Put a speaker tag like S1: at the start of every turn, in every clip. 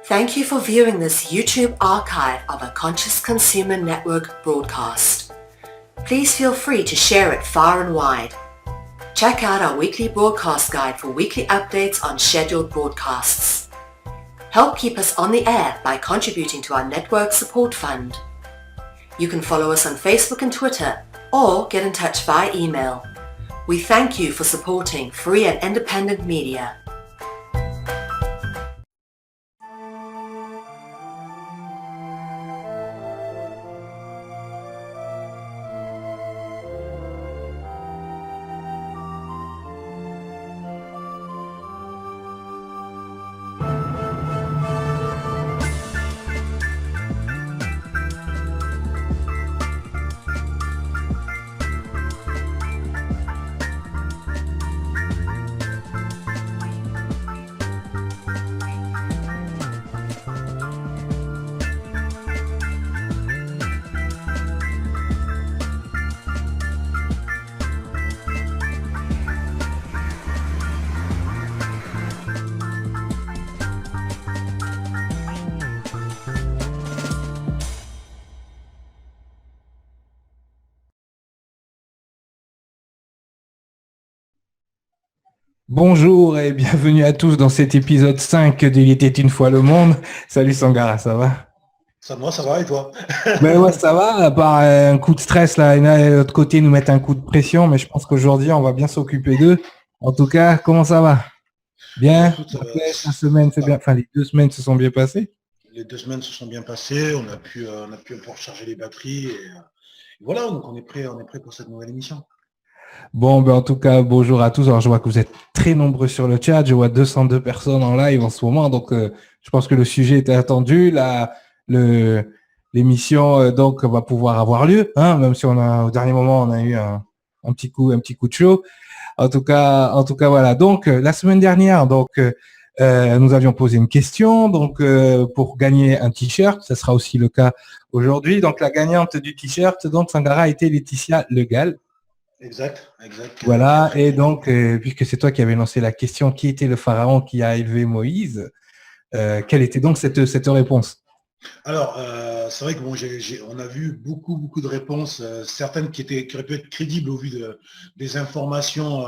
S1: Thank you for viewing this YouTube archive of a Conscious Consumer Network broadcast. Please feel free to share it far and wide. Check out our weekly broadcast guide for weekly updates on scheduled broadcasts. Help keep us on the air by contributing to our network support fund. You can follow us on Facebook and Twitter, or get in touch via email. We thank you for supporting free and independent media.
S2: Bonjour et bienvenue à tous dans cet épisode 5 d'Il était une fois le monde. Salut Sangara, ça va?
S3: Ça va et toi?
S2: Ben ouais, ça va, à part un coup de stress là, et de l'autre côté nous mettre un coup de pression, mais je pense qu'aujourd'hui on va bien s'occuper d'eux. En tout cas, comment ça va? Bien?
S3: Écoute,
S2: La semaine, c'est bien. Enfin, les 2 semaines se sont bien passées.
S3: les 2 semaines se sont bien passées, on a pu un peu recharger les batteries et voilà, donc on est prêt pour cette nouvelle émission.
S2: Bon, ben en tout cas, bonjour à tous. Alors je vois que vous êtes très nombreux sur le chat, je vois 202 personnes en live en ce moment, donc je pense que le sujet était attendu. L'émission donc va pouvoir avoir lieu, hein, même si au dernier moment on a eu un petit coup de chaud. En tout cas voilà. Donc la semaine dernière, nous avions posé une question, donc pour gagner un t-shirt, ça sera aussi le cas aujourd'hui. Donc la gagnante du t-shirt, donc Sangara, a été Laetitia Legal.
S3: Exact.
S2: Voilà, et donc, puisque c'est toi qui avais lancé la question, qui était le pharaon qui a élevé Moïse, quelle était donc cette réponse?
S3: Alors, c'est vrai que bon, on a vu beaucoup de réponses, certaines qui auraient pu être crédibles au vu des informations,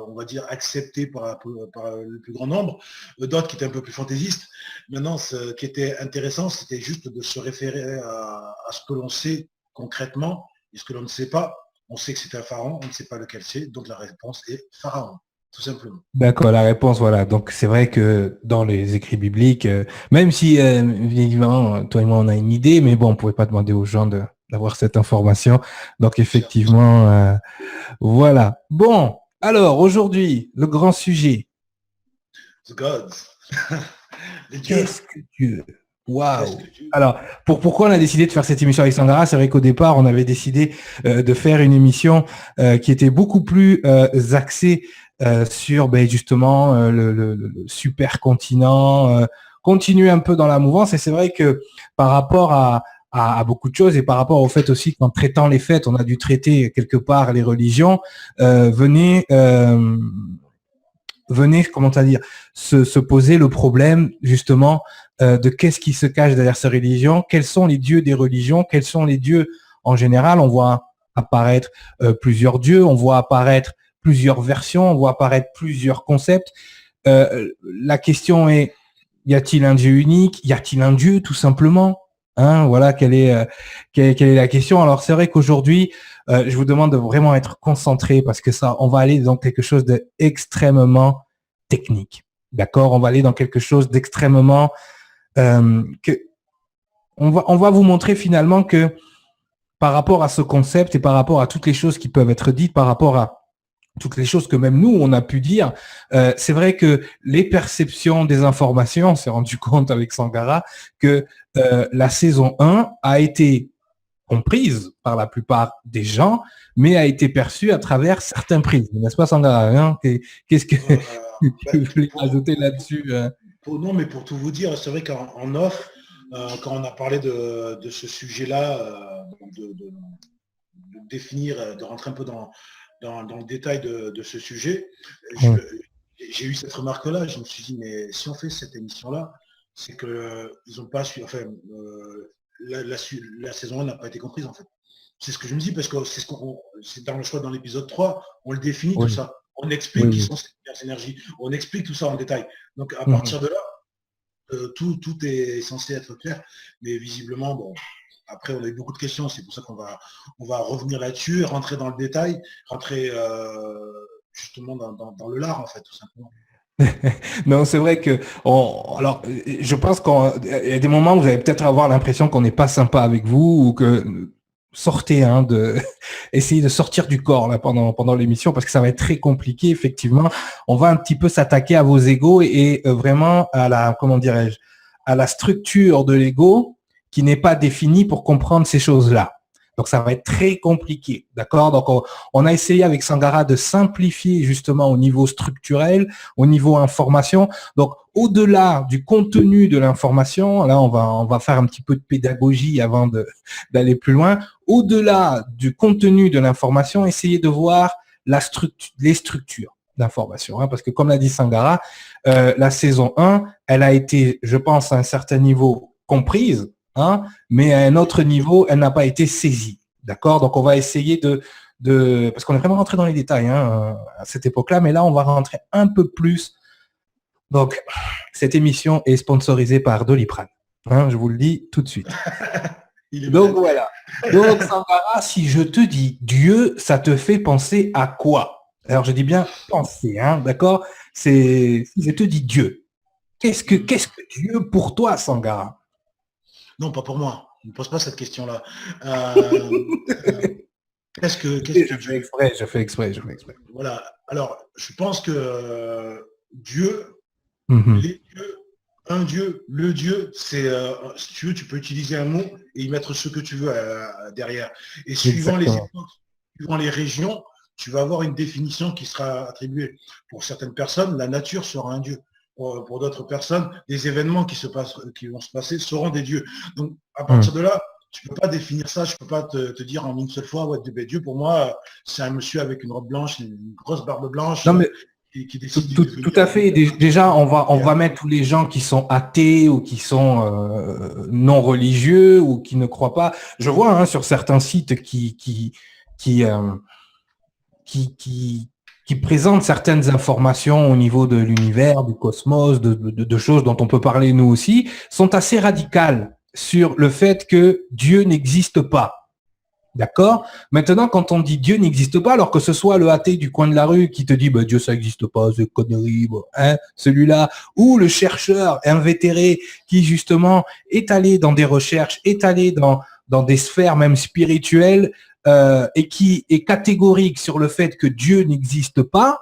S3: on va dire, acceptées par le plus grand nombre, d'autres qui étaient un peu plus fantaisistes. Maintenant, ce qui était intéressant, c'était juste de se référer à ce que l'on sait concrètement et ce que l'on ne sait pas. On sait que c'est un pharaon, on ne sait pas lequel c'est, donc la réponse est pharaon, tout simplement.
S2: D'accord, la réponse, voilà. Donc, c'est vrai que dans les écrits bibliques, même si, évidemment, toi et moi, on a une idée, mais bon, on ne pouvait pas demander aux gens d'avoir cette information. Donc, effectivement, voilà. Bon, alors, aujourd'hui, le grand sujet.
S3: The gods. Les dieux.
S2: Qu'est-ce que Dieu? Waouh! Alors, pourquoi on a décidé de faire cette émission avec Sangara? C'est vrai qu'au départ, on avait décidé de faire une émission qui était beaucoup plus axée sur justement le supercontinent, continuer un peu dans la mouvance. Et c'est vrai que par rapport à beaucoup de choses et par rapport au fait aussi qu'en traitant les fêtes, on a dû traiter quelque part les religions, venez, comment dire, se poser le problème justement de qu'est-ce qui se cache derrière ces religions, quels sont les dieux des religions, quels sont les dieux en général. On voit apparaître plusieurs dieux, on voit apparaître plusieurs versions, on voit apparaître plusieurs concepts. La question est, y a-t-il un dieu unique? Y a-t-il un dieu tout simplement? Hein, voilà, quelle est la question. Alors c'est vrai qu'aujourd'hui, je vous demande de vraiment être concentré parce que ça, on va aller dans quelque chose d'extrêmement technique. D'accord? On va aller dans quelque chose d'extrêmement on va vous montrer finalement que par rapport à ce concept et par rapport à toutes les choses qui peuvent être dites, par rapport à toutes les choses que même nous, on a pu dire, c'est vrai que les perceptions des informations, on s'est rendu compte avec Sangara que la saison 1 a été comprise par la plupart des gens, mais a été perçue à travers certains prismes. N'est-ce pas, Sangara? Hein? Qu'est-ce que tu voulais ajouter là-dessus?
S3: Non, mais pour tout vous dire, c'est vrai qu'en off, quand on a parlé de ce sujet-là, de définir, de rentrer un peu dans le détail de ce sujet, j'ai eu cette remarque-là. Je me suis dit, mais si on fait cette émission-là, c'est que ils ont pas su, enfin, la saison 1 n'a pas été comprise en fait. C'est ce que je me dis parce que c'est dans le choix dans l'épisode 3, on le définit tout
S2: Oui,
S3: ça. On explique
S2: oui,
S3: qui
S2: oui.
S3: sont ces diverses énergies. On explique tout ça en détail. Donc à
S2: Mhm.
S3: partir de là, tout est censé être clair. Mais visiblement, bon, après on a eu beaucoup de questions. C'est pour ça on va revenir là-dessus, rentrer dans le détail, rentrer justement dans le lard en fait, tout simplement.
S2: Non, c'est vrai que alors je pense qu'il y a des moments où vous allez peut-être avoir l'impression qu'on n'est pas sympa avec vous ou que sortez essayez de sortir du corps là pendant l'émission parce que ça va être très compliqué effectivement. On va un petit peu s'attaquer à vos égos et vraiment à la comment dirais-je à la structure de l'ego qui n'est pas définie pour comprendre ces choses-là. Donc ça va être très compliqué, d'accord? Donc on a essayé avec Sangara de simplifier justement au niveau structurel, au niveau information. Donc au-delà du contenu de l'information, là on va faire un petit peu de pédagogie avant d'aller plus loin. Au-delà du contenu de l'information, essayez de voir les structures d'information, hein, parce que comme l'a dit Sangara, la saison 1, elle a été, je pense, à un certain niveau comprise, hein, mais à un autre niveau, elle n'a pas été saisie. D'accord? Donc, on va essayer parce qu'on est vraiment rentré dans les détails hein, à cette époque-là, mais là, on va rentrer un peu plus. Donc, cette émission est sponsorisée par Doliprane. Hein, je vous le dis tout de suite.
S3: Il est
S2: Donc,
S3: malade.
S2: voilà. Donc, Sangara, si je te dis Dieu, ça te fait penser à quoi? Alors, je dis bien penser, hein, d'accord? Si je te dis Dieu, qu'est-ce que Dieu pour toi, Sangara?
S3: Non, pas pour moi. Ne me pose pas cette question-là. Euh, euh, qu'est-ce que
S2: Je fais
S3: Dieu?
S2: exprès, je fais exprès, je fais exprès.
S3: Voilà. Alors, je pense que Dieu,
S2: Mhm.
S3: les dieux, un Dieu, le Dieu, c'est, si tu veux, tu peux utiliser un mot et y mettre ce que tu veux derrière. Et suivant les
S2: Exactement.
S3: époques, suivant les régions, tu vas avoir une définition qui sera attribuée. Pour certaines personnes, la nature sera un Dieu. Pour d'autres personnes, les événements qui vont se passer seront des dieux. Donc, à partir
S2: Mhm.
S3: de là, tu ne peux pas définir ça, je ne peux pas te dire en une seule fois, ouais, Dieu, pour moi, c'est un monsieur avec une robe blanche, une grosse barbe blanche,
S2: Non, mais
S3: qui
S2: tout,
S3: décide de
S2: tout
S3: devenir
S2: à fait. Déjà, on
S3: et,
S2: va mettre tous les gens qui sont athées ou qui sont non religieux ou qui ne croient pas. Je vois hein, sur certains sites qui, euh, qui présentent certaines informations au niveau de l'univers, du cosmos, de choses dont on peut parler nous aussi, sont assez radicales sur le fait que Dieu n'existe pas. D'accord? Maintenant, quand on dit Dieu n'existe pas, alors que ce soit le athée du coin de la rue qui te dit bah, Dieu ça n'existe pas, c'est connerie, bon, hein, celui-là, ou le chercheur invétéré qui justement est allé dans des recherches, est allé dans des sphères même spirituelles et qui est catégorique sur le fait que Dieu n'existe pas,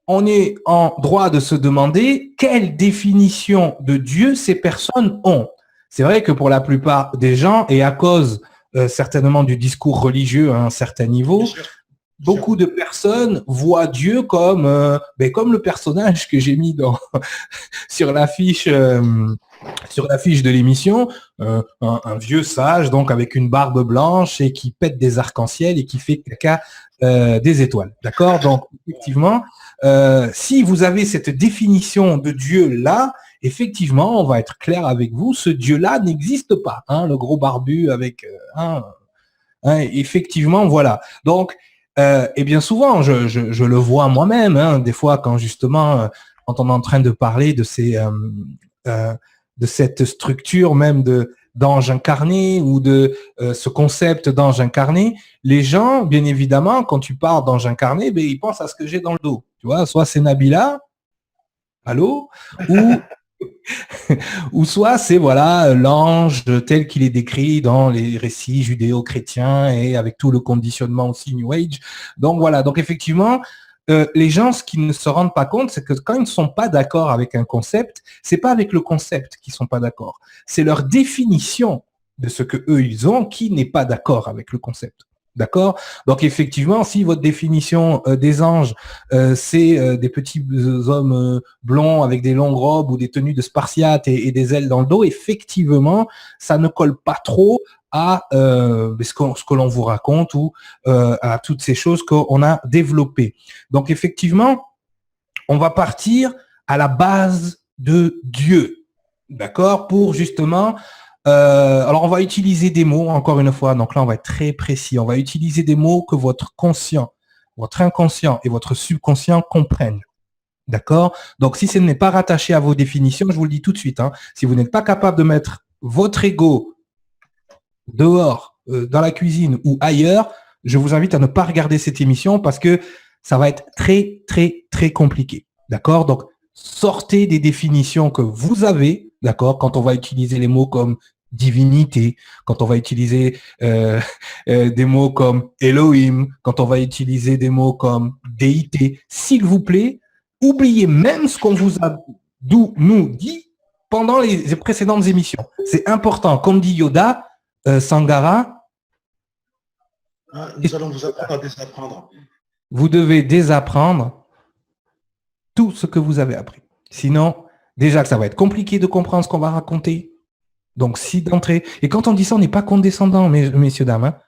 S2: on est en droit de se demander quelle définition de Dieu ces personnes ont. C'est vrai que pour la plupart des gens, et à cause certainement du discours religieux à un certain
S3: bien
S2: niveau,
S3: sûr, bien sûr.
S2: beaucoup de personnes voient Dieu comme le personnage que j'ai mis sur l'affiche de l'émission, un vieux sage donc avec une barbe blanche et qui pète des arcs-en-ciel et qui fait caca des étoiles. D'accord? Donc effectivement, si vous avez cette définition de Dieu là, effectivement, on va être clair avec vous, ce Dieu-là n'existe pas. Hein, le gros barbu avec effectivement, voilà. Donc, et bien souvent, je le vois moi-même, hein, des fois quand justement, quand on est en train de parler euh, de cette structure même d'ange incarné ou de ce concept d'ange incarné, les gens, bien évidemment, quand tu parles d'ange incarné, ben, ils pensent à ce que j'ai dans le dos. Tu vois, soit c'est Nabila, allô, ou ou soit c'est voilà l'ange tel qu'il est décrit dans les récits judéo-chrétiens et avec tout le conditionnement aussi New Age. Donc voilà, donc effectivement, les gens, ce qu'ils ne se rendent pas compte, c'est que quand ils ne sont pas d'accord avec un concept, c'est pas avec le concept qu'ils sont pas d'accord, c'est leur définition de ce que eux ils ont qui n'est pas d'accord avec le concept. D'accord? Donc effectivement, si votre définition des anges, c'est des petits hommes blonds avec des longues robes ou des tenues de spartiates et des ailes dans le dos, effectivement, ça ne colle pas trop à ce que l'on vous raconte ou à toutes ces choses qu'on a développées. Donc effectivement, on va partir à la base de Dieu. d'accord, pour justement... alors, on va utiliser des mots, encore une fois, donc là, on va être très précis. On va utiliser des mots que votre conscient, votre inconscient et votre subconscient comprennent. D'accord? Donc, si ce n'est pas rattaché à vos définitions, je vous le dis tout de suite, hein, si vous n'êtes pas capable de mettre votre ego dehors, dans la cuisine ou ailleurs, je vous invite à ne pas regarder cette émission parce que ça va être très, très, très compliqué. D'accord? Donc, sortez des définitions que vous avez, d'accord? Quand on va utiliser les mots comme divinité, quand on va utiliser des mots comme Elohim, quand on va utiliser des mots comme déité, s'il vous plaît, oubliez même ce qu'on vous a nous dit pendant les précédentes émissions. C'est important. Comme dit Yoda, Sangara,
S3: nous allons vous apprendre à désapprendre.
S2: Vous devez désapprendre tout ce que vous avez appris. Sinon, déjà que ça va être compliqué de comprendre ce qu'on va raconter. Donc, si d'entrée... Et quand on dit ça, on n'est pas condescendant, messieurs, dames. Hein.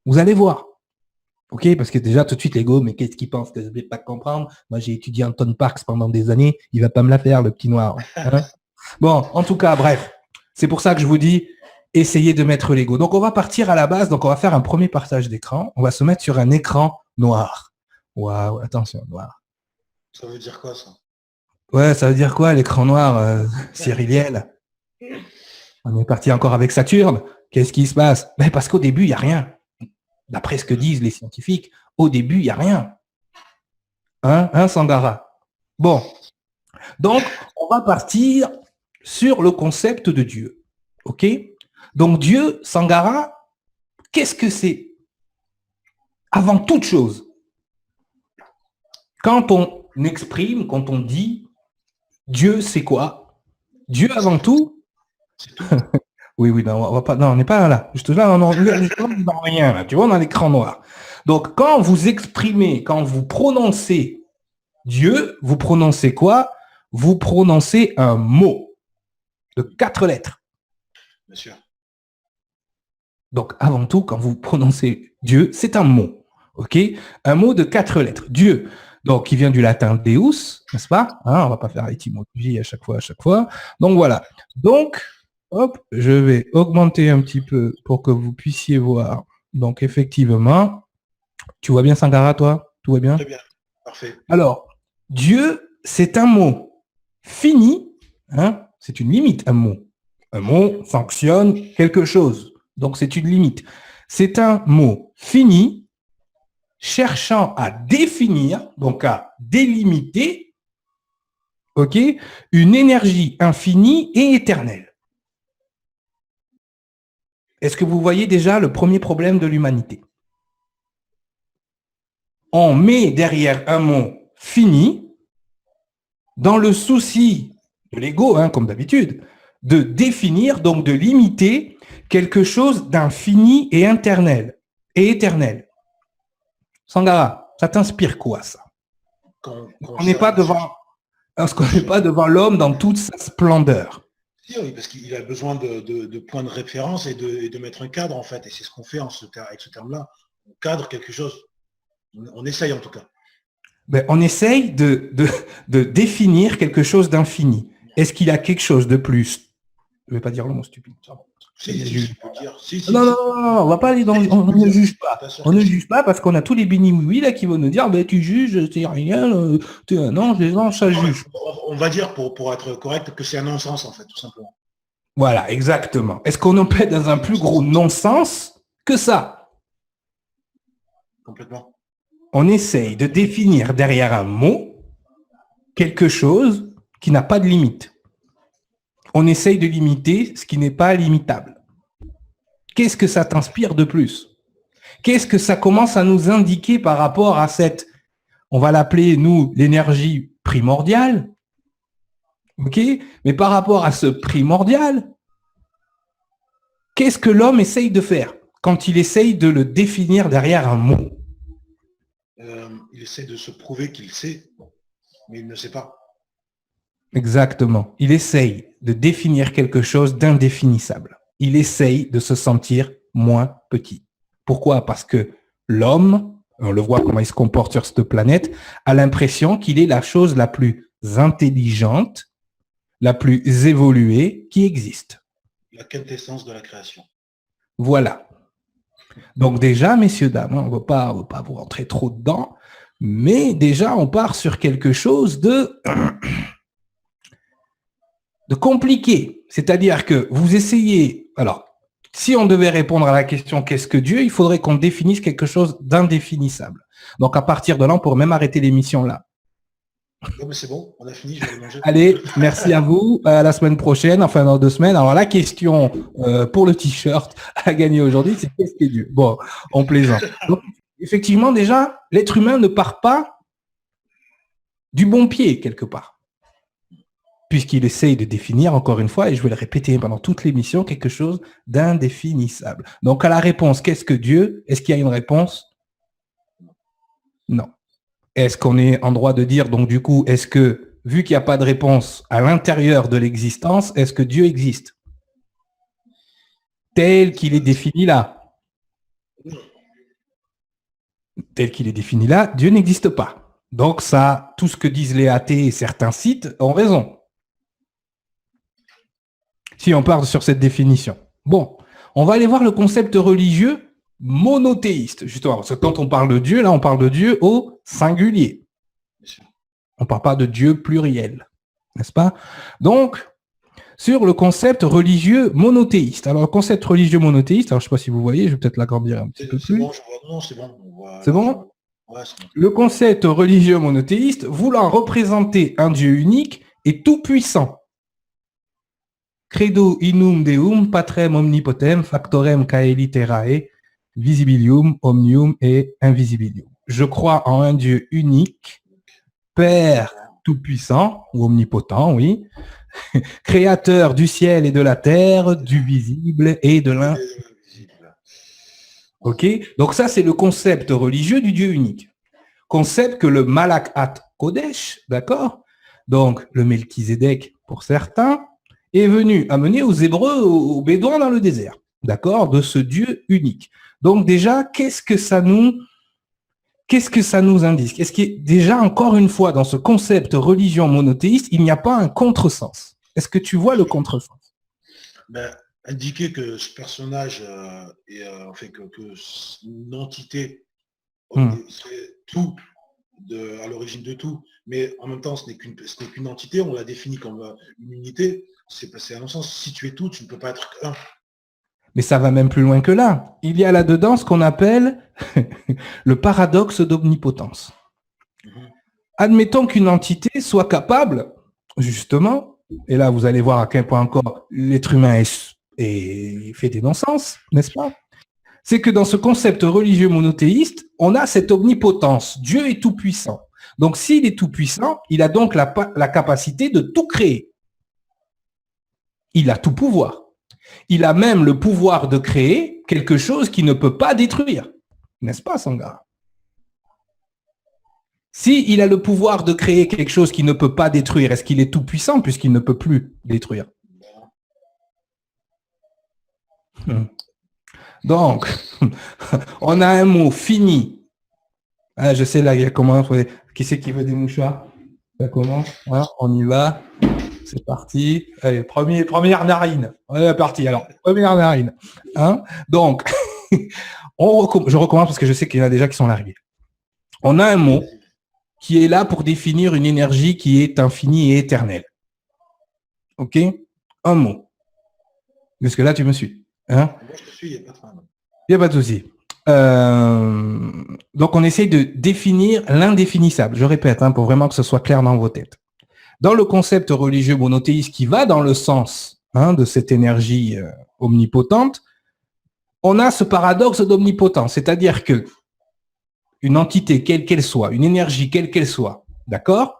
S2: Vous allez voir. OK? Parce que déjà, tout de suite, l'ego, mais qu'est-ce qu'il pense que je ne vais pas comprendre? Moi, j'ai étudié Anton Parks pendant des années. Il ne va pas me la faire, le petit noir. Hein. Bon, en tout cas, bref. C'est pour ça que je vous dis, essayez de mettre l'ego. Donc, on va partir à la base. Donc, on va faire un premier partage d'écran. On va se mettre sur un écran noir. Waouh, attention, noir.
S3: Ça veut dire quoi, ça?
S2: Ouais, ça veut dire quoi, l'écran noir, Cyriliel? On est parti encore avec Saturne. Qu'est-ce qui se passe? Ben, parce qu'au début, il n'y a rien. D'après ce que disent les scientifiques, au début, il n'y a rien. Hein, Sangara? Bon. Donc, on va partir sur le concept de Dieu. OK? Donc, Dieu, Sangara, qu'est-ce que c'est? Avant toute chose, quand on exprime, quand on dit Dieu, c'est quoi? Dieu avant tout. Oui, non, on va pas, non, on n'est pas là. Juste là, on n'est dans rien, là. Tu vois, on a l'écran noir. Donc, quand vous exprimez, quand vous prononcez Dieu, vous prononcez quoi? Vous prononcez un mot de 4 lettres.
S3: Bien sûr.
S2: Donc, avant tout, quand vous prononcez Dieu, c'est un mot. OK? Un mot de 4 lettres. Dieu. Donc, qui vient du latin Deus, n'est-ce pas? Hein, on va pas faire l'étymologie à chaque fois. Donc, voilà. Donc, hop, je vais augmenter un petit peu pour que vous puissiez voir. Donc, effectivement, tu vois bien Sangara, toi? Tout va bien?
S3: Très bien. Parfait.
S2: Alors, Dieu, c'est un mot fini. Hein, c'est une limite, un mot. Un mot sanctionne quelque chose. Donc, c'est une limite. C'est un mot fini cherchant à définir, donc à délimiter, OK, une énergie infinie et éternelle. Est-ce que vous voyez déjà le premier problème de l'humanité? On met derrière un mot fini, dans le souci de l'ego, hein, comme d'habitude, de définir, donc de limiter quelque chose d'infini et éternel. Sangara, ça t'inspire quoi, ça? On n'est pas devant l'homme dans toute sa splendeur.
S3: Oui, parce qu'il a besoin de points de référence et de mettre un cadre, en fait. Et c'est ce qu'on fait avec ce terme-là. On cadre quelque chose. On essaye, en tout cas.
S2: Ben, on essaye de définir quelque chose d'infini. Est-ce qu'il y a quelque chose de plus? Je ne vais pas dire le mot stupide.
S3: Si, je peux dire.
S2: Non, on va pas aller dans. On ne juge pas. On ne juge pas parce qu'on a tous les bénis là qui vont nous dire, ben, tu juges, c'est rien, tu es un ange, les anges, ça juge.
S3: On va dire, pour être correct, que c'est un non-sens, en fait, tout simplement.
S2: Voilà, exactement. Est-ce qu'on en peut être dans un plus gros non-sens que ça?
S3: Complètement.
S2: On essaye de définir derrière un mot quelque chose qui n'a pas de limite. On essaye de limiter ce qui n'est pas limitable. Qu'est-ce que ça t'inspire de plus? Qu'est-ce que ça commence à nous indiquer par rapport à cette, on va l'appeler, nous, l'énergie primordiale, ok? Mais par rapport à ce primordial, qu'est-ce que l'homme essaye de faire quand il essaye de le définir derrière un mot?
S3: Il essaie de se prouver qu'il sait, mais il ne sait pas.
S2: Exactement. Il essaye de définir quelque chose d'indéfinissable. Il essaye de se sentir moins petit. Pourquoi? Parce que l'homme, on le voit comment il se comporte sur cette planète, a l'impression qu'il est la chose la plus intelligente, la plus évoluée qui existe.
S3: La quintessence de la création.
S2: Voilà. Donc déjà, messieurs, dames, on ne va pas vous rentrer trop dedans, mais déjà, on part sur quelque chose de compliqué. C'est-à-dire que vous essayez... Alors, si on devait répondre à la question « Qu'est-ce que Dieu ?», il faudrait qu'on définisse quelque chose d'indéfinissable. Donc, à partir de là, on pourrait même arrêter l'émission là.
S3: Non, mais c'est bon, on a fini, je vais aller manger.
S2: Allez, merci à vous. À la semaine prochaine, enfin dans 2 semaines. Alors, la question pour le t-shirt à gagner aujourd'hui, c'est qu'est-ce que Dieu ? Bon, on plaisante. Donc, effectivement, déjà, l'être humain ne part pas du bon pied, quelque part. Puisqu'il essaye de définir, encore une fois, et je vais le répéter pendant toute l'émission, quelque chose d'indéfinissable. Donc, à la réponse, qu'est-ce que Dieu ? Est-ce qu'il y a une réponse ? Non. Est-ce qu'on est en droit de dire, donc du coup, est-ce que, vu qu'il n'y a pas de réponse à l'intérieur de l'existence, est-ce que Dieu existe ? Tel qu'il est défini là. Tel qu'il est défini là, Dieu n'existe pas. Donc ça, tout ce que disent les athées et certains sites ont raison. Si on part sur cette définition. Bon, on va aller voir le concept religieux monothéiste, justement, parce que quand on parle de Dieu, là, on parle de Dieu au singulier. On ne parle pas de Dieu pluriel, n'est-ce pas? Donc, sur le concept religieux monothéiste. Alors, le concept religieux monothéiste, alors je ne sais pas si vous voyez, je vais peut-être l'agrandir un petit peu plus.
S3: Bon, je vois. Non, c'est bon.
S2: C'est bon?
S3: Ouais, c'est bon.
S2: Le concept religieux monothéiste voulant représenter un Dieu unique et tout-puissant. Credo inum deum patrem omnipotem factorem caeli terrae visibilium omnium et invisibilium. Je crois en un Dieu unique, Père tout-puissant ou omnipotent, oui, créateur du ciel et de la terre, du visible et de l'invisible. Ok, donc ça c'est le concept religieux du Dieu unique. Concept que le Malak At Kodesh, d'accord, donc le Melchizedek pour certains, est venu amener aux Hébreux, aux Bédouins dans le désert, d'accord, de ce Dieu unique. Donc déjà, qu'est-ce que ça nous indique? Est-ce qu'il y a déjà, encore une fois, dans ce concept religion monothéiste, il n'y a pas un contresens? Est-ce que tu vois le contresens?
S3: Indiquer que ce personnage est que une entité, c'est tout à l'origine de tout, mais en même temps, ce n'est qu'une entité, on l'a défini comme une unité. C'est à mon sens, si tu es tout, tu ne peux pas être un.
S2: Mais ça va même plus loin que là. Il y a là-dedans ce qu'on appelle le paradoxe d'omnipotence. Admettons qu'une entité soit capable, justement, et là vous allez voir à quel point encore l'être humain fait des non-sens, n'est-ce pas? C'est que dans ce concept religieux monothéiste, on a cette omnipotence. Dieu est tout-puissant. Donc s'il est tout-puissant, il a donc la capacité de tout créer. Il a tout pouvoir. Il a même le pouvoir de créer quelque chose qui ne peut pas détruire. N'est-ce pas, Sangha? S'il a le pouvoir de créer quelque chose qui ne peut pas détruire, est-ce qu'il est tout puissant puisqu'il ne peut plus détruire? Donc, on a un mot fini. Ah, je sais là, il y a comment. Qui c'est qui veut des mouchoirs? Ça commence. Voilà, on y va. C'est parti. Allez, première narine. On est parti. Alors, première narine. Hein, donc, je recommence parce que je sais qu'il y en a déjà qui sont arrivés. On a un mot qui est là pour définir une énergie qui est infinie et éternelle. OK? Un mot. Parce que là, tu me suis. Hein?
S3: Moi, je te suis, il n'y a pas de problème.
S2: Il n'y a pas de souci. Donc, on essaye de définir l'indéfinissable. Je répète, pour vraiment que ce soit clair dans vos têtes. Dans le concept religieux monothéiste qui va dans le sens de cette énergie omnipotente, on a ce paradoxe d'omnipotence, c'est-à-dire que une entité, quelle qu'elle soit, une énergie, quelle qu'elle soit, d'accord,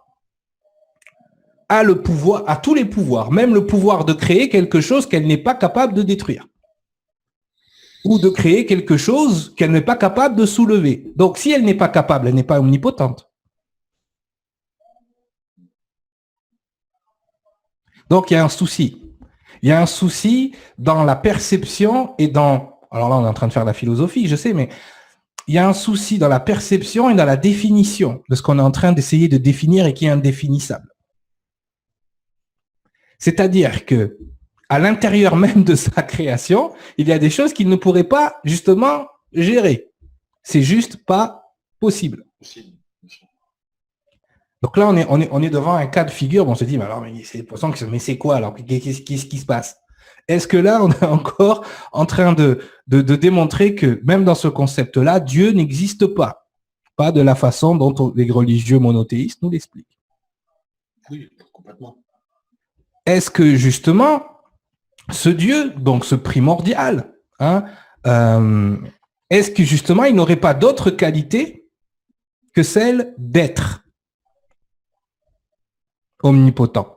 S2: a le pouvoir, a tous les pouvoirs, même le pouvoir de créer quelque chose qu'elle n'est pas capable de détruire. Ou de créer quelque chose qu'elle n'est pas capable de soulever. Donc, si elle n'est pas capable, elle n'est pas omnipotente. Donc, il y a un souci. Il y a un souci dans la perception et dans... Alors là, on est en train de faire la philosophie, je sais, mais il y a un souci dans la perception et dans la définition de ce qu'on est en train d'essayer de définir et qui est indéfinissable. C'est-à-dire que à l'intérieur même de sa création, il y a des choses qu'il ne pourrait pas justement gérer. C'est juste pas possible. Donc là, on est devant un cas de figure. Bon, on se dit, mais alors, mais c'est quoi alors? Qu'est-ce qui se passe? Est-ce que là, on est encore en train de démontrer que même dans ce concept-là, Dieu n'existe pas? Pas de la façon dont les religieux monothéistes nous l'expliquent.
S3: Oui, complètement.
S2: Est-ce que justement, ce Dieu, donc ce primordial, hein, est-ce que justement, il n'aurait pas d'autres qualités que celle d'être omnipotent?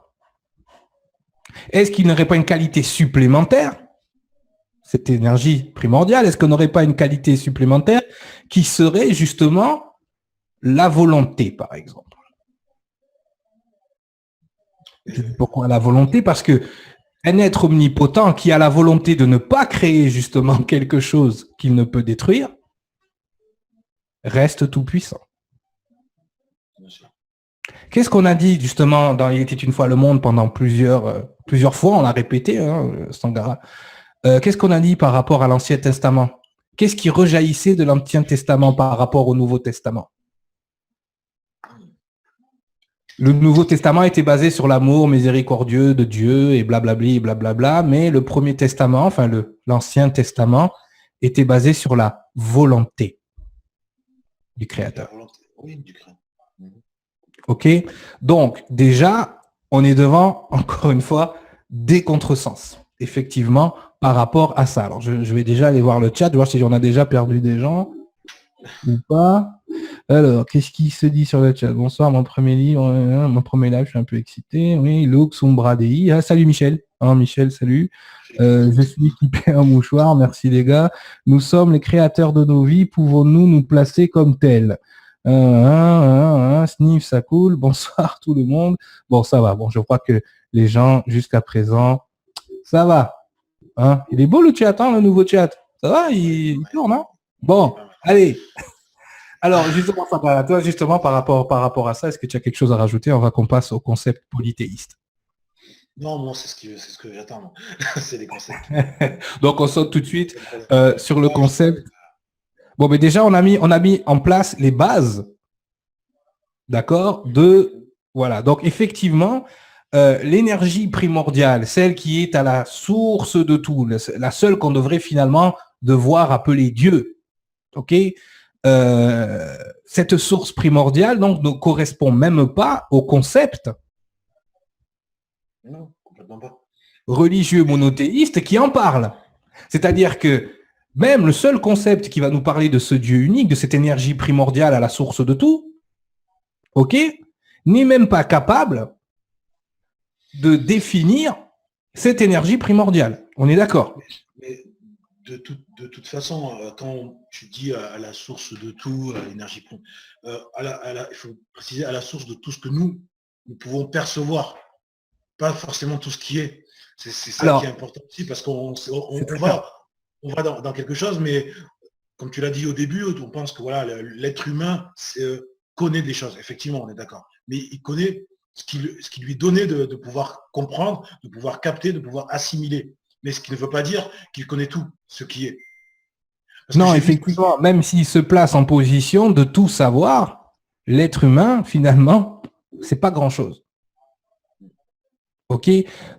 S2: Est-ce qu'il n'aurait pas une qualité supplémentaire, cette énergie primordiale, est-ce qu'on n'aurait pas une qualité supplémentaire qui serait justement la volonté, par exemple? Je dis pourquoi la volonté? Parce que un être omnipotent qui a la volonté de ne pas créer justement quelque chose qu'il ne peut détruire reste tout puissant. Qu'est-ce qu'on a dit justement dans Il était une fois le monde pendant plusieurs fois, on a répété, Sangara. Qu'est-ce qu'on a dit par rapport à l'Ancien Testament? Qu'est-ce qui rejaillissait de l'Ancien Testament par rapport au Nouveau Testament? Le Nouveau Testament était basé sur l'amour miséricordieux de Dieu et blablabli et blablabla, mais le Premier Testament, enfin l'Ancien Testament, était basé sur la volonté du Créateur.
S3: Oui, du Créateur.
S2: Ok? Donc, déjà, on est devant, encore une fois, des contresens, effectivement, par rapport à ça. Alors, je vais déjà aller voir le chat, voir si on a déjà perdu des gens ou pas. Alors, qu'est-ce qui se dit sur le chat? Bonsoir, mon premier livre, mon premier live, je suis un peu excité. Oui, Lux Umbra Dei. Ah, salut Michel. Michel, salut. Je suis équipé en mouchoir, merci les gars. Nous sommes les créateurs de nos vies, pouvons-nous nous placer comme tels? Sniff, ça coule. Bonsoir tout le monde. Bon, ça va. Bon, je crois que les gens, jusqu'à présent, ça va. Hein? Il est beau le chat, hein, le nouveau chat. Ça va, il tourne, hein? Bon, allez. Alors, justement, toi, justement, par rapport à ça, est-ce que tu as quelque chose à rajouter avant qu'on passe au concept polythéiste?
S3: Non, moi, c'est ce que j'attends. C'est les concepts.
S2: Donc, on saute tout de suite sur le concept. Bon, mais déjà, on a mis en place les bases, d'accord, voilà. Donc, effectivement, l'énergie primordiale, celle qui est à la source de tout, la seule qu'on devrait finalement devoir appeler Dieu, ok, cette source primordiale, donc, ne correspond même pas au concept religieux monothéiste qui en parle. C'est-à-dire que même le seul concept qui va nous parler de ce Dieu unique, de cette énergie primordiale à la source de tout, ok, n'est même pas capable de définir cette énergie primordiale. On est d'accord?
S3: Mais de toute façon, quand tu dis à la source de tout, à l'énergie, il faut préciser à la source de tout ce que nous pouvons percevoir, pas forcément tout ce qui est. C'est ça qui est important aussi, parce qu'on va dans quelque chose, mais comme tu l'as dit au début, on pense que voilà, l'être humain connaît des choses. Effectivement, on est d'accord. Mais il connaît ce qui lui donnait de pouvoir comprendre, de pouvoir capter, de pouvoir assimiler. Mais ce qui ne veut pas dire qu'il connaît tout ce qui est.
S2: Non, effectivement, même s'il se place en position de tout savoir, l'être humain, finalement, c'est pas grand-chose. Ok?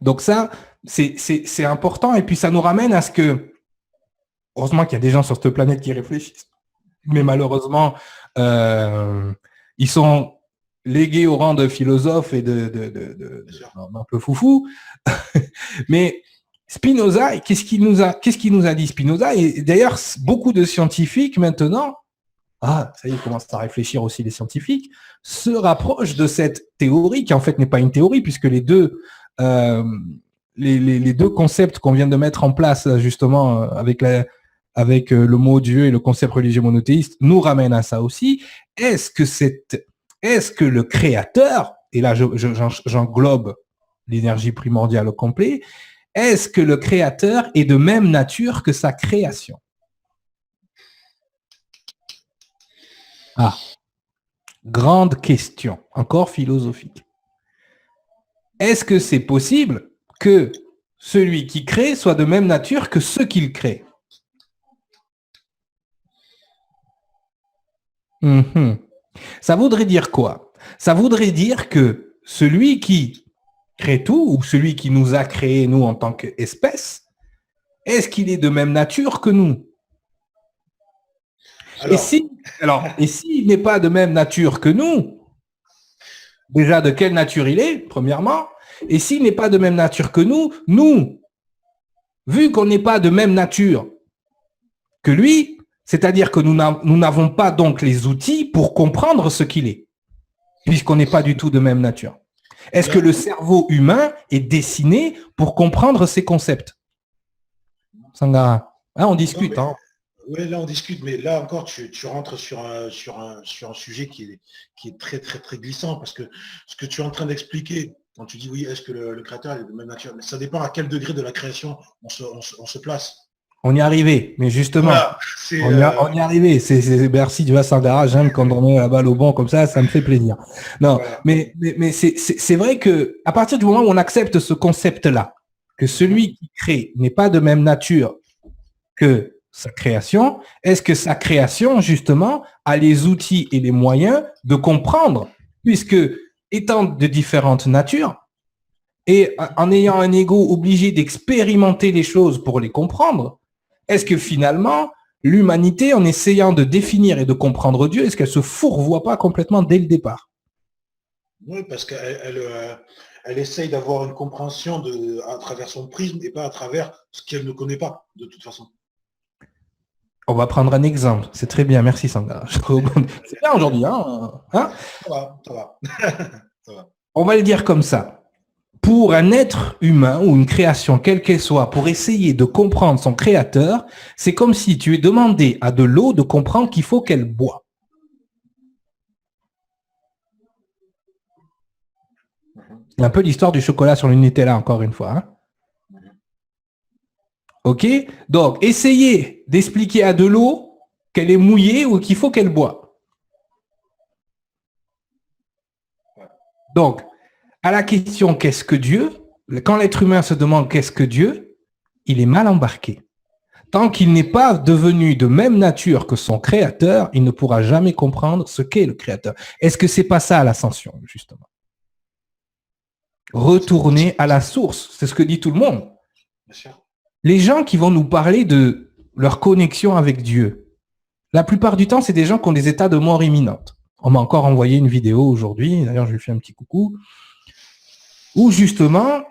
S2: Donc ça, c'est important. Et puis ça nous ramène à ce que, heureusement qu'il y a des gens sur cette planète qui réfléchissent, mais malheureusement, ils sont légués au rang de philosophes et un peu foufou. Mais Spinoza, qu'est-ce qu'il nous a dit Spinoza? Et d'ailleurs, beaucoup de scientifiques maintenant, ça y est, commencent à réfléchir aussi les scientifiques, se rapprochent de cette théorie qui en fait n'est pas une théorie puisque les deux concepts qu'on vient de mettre en place justement avec le mot Dieu et le concept religieux monothéiste nous ramènent à ça aussi. Est-ce que le créateur, et là j'englobe l'énergie primordiale au complet, est-ce que le créateur est de même nature que sa création? Grande question, encore philosophique. Est-ce que c'est possible que celui qui crée soit de même nature que ce qu'il crée. Ça voudrait dire quoi? Ça voudrait dire que celui qui crée tout, ou celui qui nous a créés, nous, en tant qu'espèce, est-ce qu'il est de même nature que nous? Et s'il n'est pas de même nature que nous, déjà, de quelle nature il est, premièrement? Et s'il n'est pas de même nature que nous, vu qu'on n'est pas de même nature que lui, c'est-à-dire que nous n'avons pas donc les outils pour comprendre ce qu'il est, puisqu'on n'est pas du tout de même nature. Est-ce que le cerveau humain est dessiné pour comprendre ces concepts? Sangara, on discute.
S3: Oui, là on discute, mais là encore tu rentres sur un sujet qui est très très très glissant, parce que ce que tu es en train d'expliquer, quand tu dis oui, est-ce que le créateur est de même nature, mais ça dépend à quel degré de la création on se place.
S2: On y est arrivé, mais justement,
S3: voilà,
S2: on y est arrivé. Merci, tu vois, Sangara, j'aime quand on met la balle au bon comme ça me fait plaisir. Non, voilà. mais c'est vrai que à partir du moment où on accepte ce concept-là, que celui qui crée n'est pas de même nature que sa création, est-ce que sa création, justement, a les outils et les moyens de comprendre, puisque étant de différentes natures, et en ayant un ego obligé d'expérimenter les choses pour les comprendre, est-ce que finalement, l'humanité, en essayant de définir et de comprendre Dieu, est-ce qu'elle se fourvoie pas complètement dès le départ?
S3: Oui, parce qu'elle essaye d'avoir une compréhension à travers son prisme et pas à travers ce qu'elle ne connaît pas, de toute façon.
S2: On va prendre un exemple. C'est très bien, merci Sangara. C'est bien aujourd'hui, hein?
S3: Ça va. Ça va.
S2: On va le dire comme ça. Pour un être humain ou une création, quelle qu'elle soit, pour essayer de comprendre son créateur, c'est comme si tu lui demandais à de l'eau de comprendre qu'il faut qu'elle boit. C'est un peu l'histoire du chocolat sur le Nutella, encore une fois. OK? Donc, essayez d'expliquer à de l'eau qu'elle est mouillée ou qu'il faut qu'elle boit. Donc, à la question « qu'est-ce que Dieu ?» quand l'être humain se demande « qu'est-ce que Dieu ?» il est mal embarqué. Tant qu'il n'est pas devenu de même nature que son créateur, il ne pourra jamais comprendre ce qu'est le créateur. Est-ce que c'est pas ça l'ascension, justement? Retourner à la source, c'est ce que dit tout le monde.
S3: Bien sûr.
S2: Les gens qui vont nous parler de leur connexion avec Dieu, la plupart du temps, c'est des gens qui ont des états de mort imminente. On m'a encore envoyé une vidéo aujourd'hui, d'ailleurs je lui fais un petit coucou, où justement,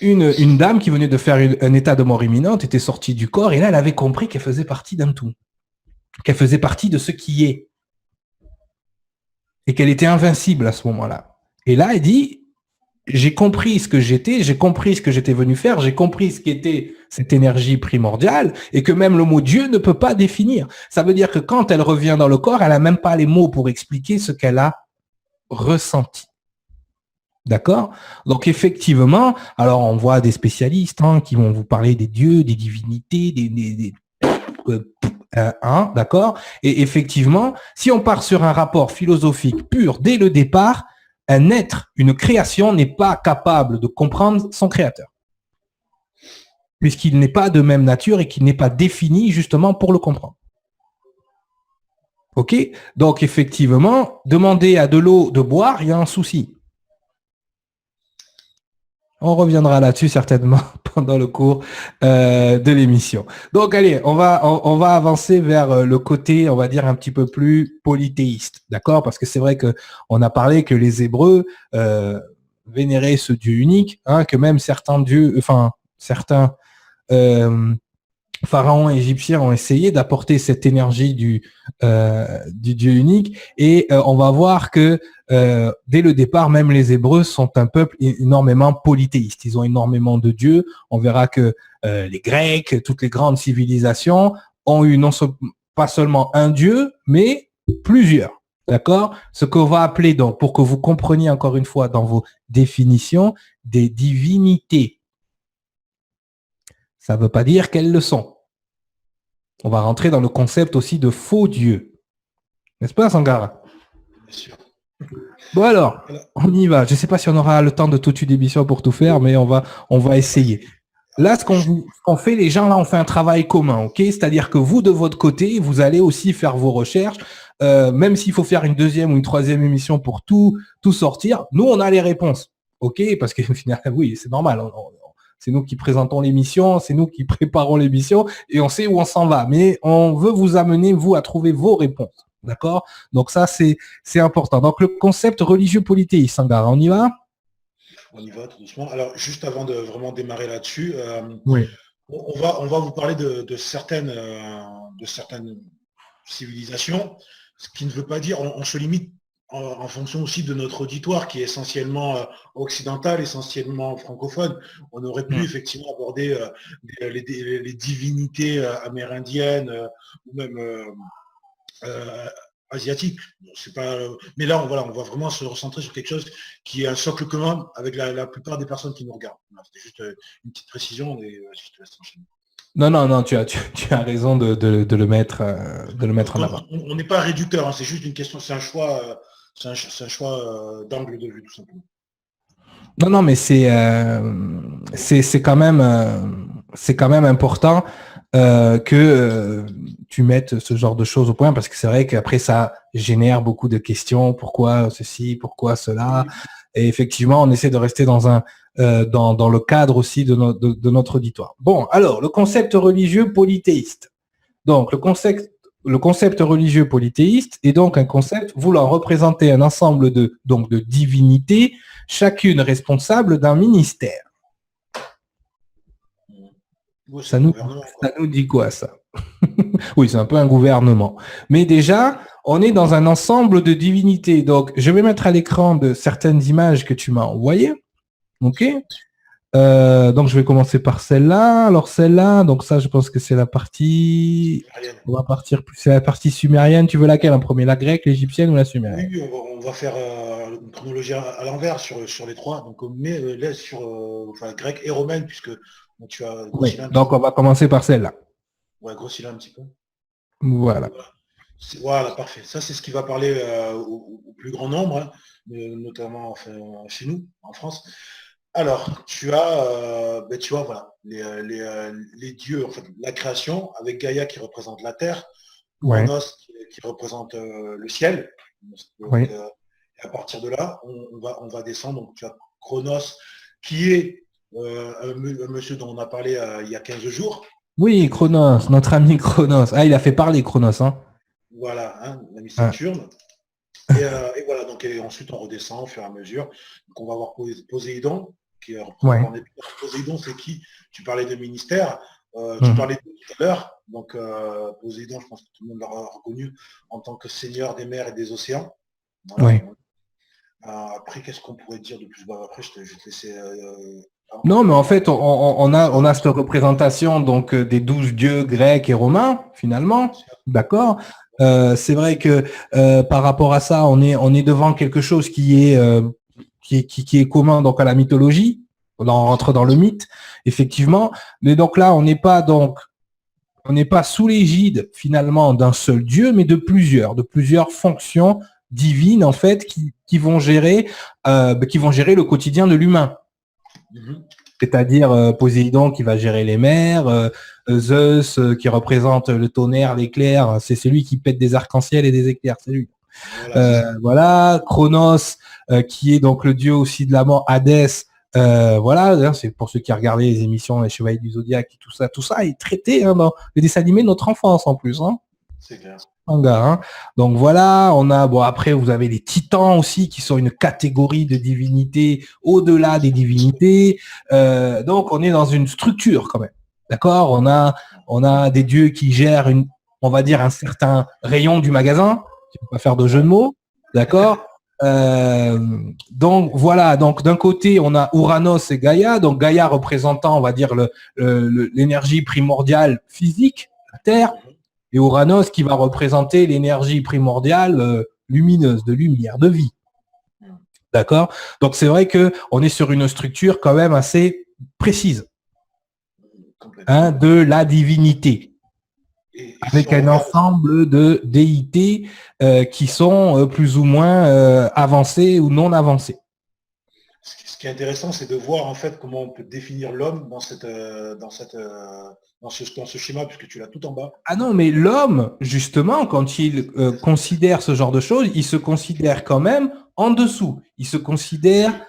S2: une dame qui venait de faire un état de mort imminente était sortie du corps, et là, elle avait compris qu'elle faisait partie d'un tout, qu'elle faisait partie de ce qui est, et qu'elle était invincible à ce moment-là. Et là, elle dit, j'ai compris ce que j'étais, j'ai compris ce que j'étais venu faire, j'ai compris ce qu'était cette énergie primordiale, et que même le mot Dieu ne peut pas définir. Ça veut dire que quand elle revient dans le corps, elle n'a même pas les mots pour expliquer ce qu'elle a ressenti. D'accord? Donc effectivement, alors on voit des spécialistes qui vont vous parler des dieux, des divinités, d'accord? Et effectivement, si on part sur un rapport philosophique pur dès le départ, un être, une création n'est pas capable de comprendre son créateur, puisqu'il n'est pas de même nature et qu'il n'est pas défini justement pour le comprendre. Ok? Donc effectivement, demander à de l'eau de boire, il y a un souci. On reviendra là-dessus certainement pendant le cours de l'émission. Donc allez, on va avancer vers le côté, on va dire, un petit peu plus polythéiste, d'accord? Parce que c'est vrai que on a parlé que les Hébreux vénéraient ce Dieu unique, que même certains dieux, certains pharaons égyptiens ont essayé d'apporter cette énergie du Dieu unique, et on va voir que dès le départ, même les Hébreux sont un peuple énormément polythéiste. Ils ont énormément de dieux. On verra que les Grecs, toutes les grandes civilisations ont eu pas seulement un dieu, mais plusieurs. D'accord? Ce qu'on va appeler donc, pour que vous compreniez encore une fois dans vos définitions, des divinités. Ça ne veut pas dire qu'elles le sont. On va rentrer dans le concept aussi de faux dieux. N'est-ce pas, Sangara?
S3: Bien sûr.
S2: Bon alors,
S3: Voilà.
S2: on y va. Je ne sais pas si on aura le temps de toute une émission pour tout faire, mais on va essayer. Là, ce qu'on fait, les gens, là, on fait un travail commun, ok? C'est-à-dire que vous, de votre côté, vous allez aussi faire vos recherches, même s'il faut faire une deuxième ou une troisième émission pour tout sortir. Nous, on a les réponses, ok? Parce que finalement, oui, c'est normal. C'est nous qui présentons l'émission, c'est nous qui préparons l'émission et on sait où on s'en va. Mais on veut vous amener, vous, à trouver vos réponses, d'accord? Donc ça, c'est important. Donc le concept religieux polythéiste, Sangara, on y va?
S3: On y va tout doucement. Alors, juste avant de vraiment démarrer là-dessus,
S2: Oui.
S3: on va vous parler de certaines civilisations, ce qui ne veut pas dire, on se limite en fonction aussi de notre auditoire qui est essentiellement occidental, essentiellement francophone. On aurait pu effectivement aborder les divinités amérindiennes ou même asiatiques. C'est pas, mais là, on va vraiment se recentrer sur quelque chose qui est un socle commun avec la plupart des personnes qui nous regardent. C'était juste une petite précision et je te laisse enchaîner.
S2: Non, tu as raison de le mettre en avant.
S3: On n'est pas réducteur, hein, c'est juste une question, c'est un choix, d'angle de vue tout simplement.
S2: Non, mais c'est quand même important que tu mettes ce genre de choses au point parce que c'est vrai qu'après ça génère beaucoup de questions. Pourquoi ceci, pourquoi cela? Et effectivement, on essaie de rester dans dans le cadre aussi de notre auditoire. Bon, alors le concept religieux polythéiste. Donc le concept religieux polythéiste est donc un concept voulant représenter un ensemble de divinités, chacune responsable d'un ministère.
S3: Ouais,
S2: Ça nous dit quoi, ça? Oui, c'est un peu un gouvernement. Mais déjà, on est dans un ensemble de divinités. Donc, je vais mettre à l'écran de certaines images que tu m'as envoyées. OK? Donc, je vais commencer par celle-là. Alors, celle-là, donc ça, je pense que c'est la partie... On va partir... C'est la partie sumérienne. Tu veux laquelle en premier? La grecque, l'égyptienne ou la sumérienne?
S3: Oui, on va faire une chronologie à l'envers sur les trois. Donc, mais là, sur grec et romaine, puisque tu as
S2: grossi là. Donc, on va commencer par celle-là.
S3: Ouais, grossi là un petit peu.
S2: Voilà.
S3: Voilà, parfait. Ça, c'est ce qui va parler au plus grand nombre, hein, notamment chez nous, en France. Alors, tu vois, voilà, les dieux, en fait, la création, avec Gaïa qui représente la terre, Chronos qui représente le ciel. Donc, et à partir de là, on va descendre. Donc, tu as Chronos qui est un monsieur dont on a parlé il y a 15 jours.
S2: Oui, Chronos, notre ami Chronos. Ah, il a fait parler Chronos, hein.
S3: Voilà, hein, l'ami Saturne. Et voilà, donc et ensuite on redescend au fur et à mesure. Donc on va avoir Poséidon, qui est Poséidon, c'est qui? Tu parlais de ministère, tu parlais de tout à l'heure. Donc Poséidon, je pense que tout le monde l'aura reconnu en tant que seigneur des mers et des océans. Voilà.
S2: Oui.
S3: Après, qu'est-ce qu'on pourrait dire de plus? Après, je vais te laisser.
S2: Non, mais en fait, on a cette représentation donc des 12 dieux grecs et romains, finalement. D'accord. C'est vrai que par rapport à ça, on est devant quelque chose qui est commun donc à la mythologie. On rentre dans le mythe, effectivement. Mais donc là, on n'est pas sous l'égide finalement d'un seul dieu, mais de plusieurs fonctions divines en fait qui vont gérer le quotidien de l'humain. C'est-à-dire Poséidon qui va gérer les mers, Zeus qui représente le tonnerre, l'éclair, c'est celui qui pète des arcs-en-ciel et des éclairs, c'est lui. Voilà, Chronos qui est donc le dieu aussi de la mort, Hadès, voilà, c'est pour ceux qui regardaient les émissions Les Chevaliers du Zodiaque, tout ça est traité dans les dessins animés de notre enfance en plus. Hein.
S3: C'est clair.
S2: Hein. Donc voilà, on a après vous avez les titans aussi qui sont une catégorie de divinités au-delà des divinités. Donc on est dans une structure quand même. D'accord? On a des dieux qui gèrent on va dire un certain rayon du magasin. Je ne vais pas faire de jeu de mots. D'accord? Donc voilà, donc d'un côté on a Uranos et Gaïa, donc Gaïa représentant on va dire l'énergie primordiale physique, la Terre. Et Uranos qui va représenter l'énergie primordiale lumineuse, de lumière, de vie. D'accord? Donc c'est vrai que on est sur une structure quand même assez précise de la divinité. avec
S3: si on
S2: un
S3: regarde,
S2: ensemble de déités qui sont plus ou moins avancées ou non avancées.
S3: ce qui est intéressant, c'est de voir en fait comment on peut définir l'homme dans ce schéma, puisque tu l'as tout en bas.
S2: Ah non, mais l'homme, justement, quand il considère ce genre de choses, il se considère quand même en dessous. Il se considère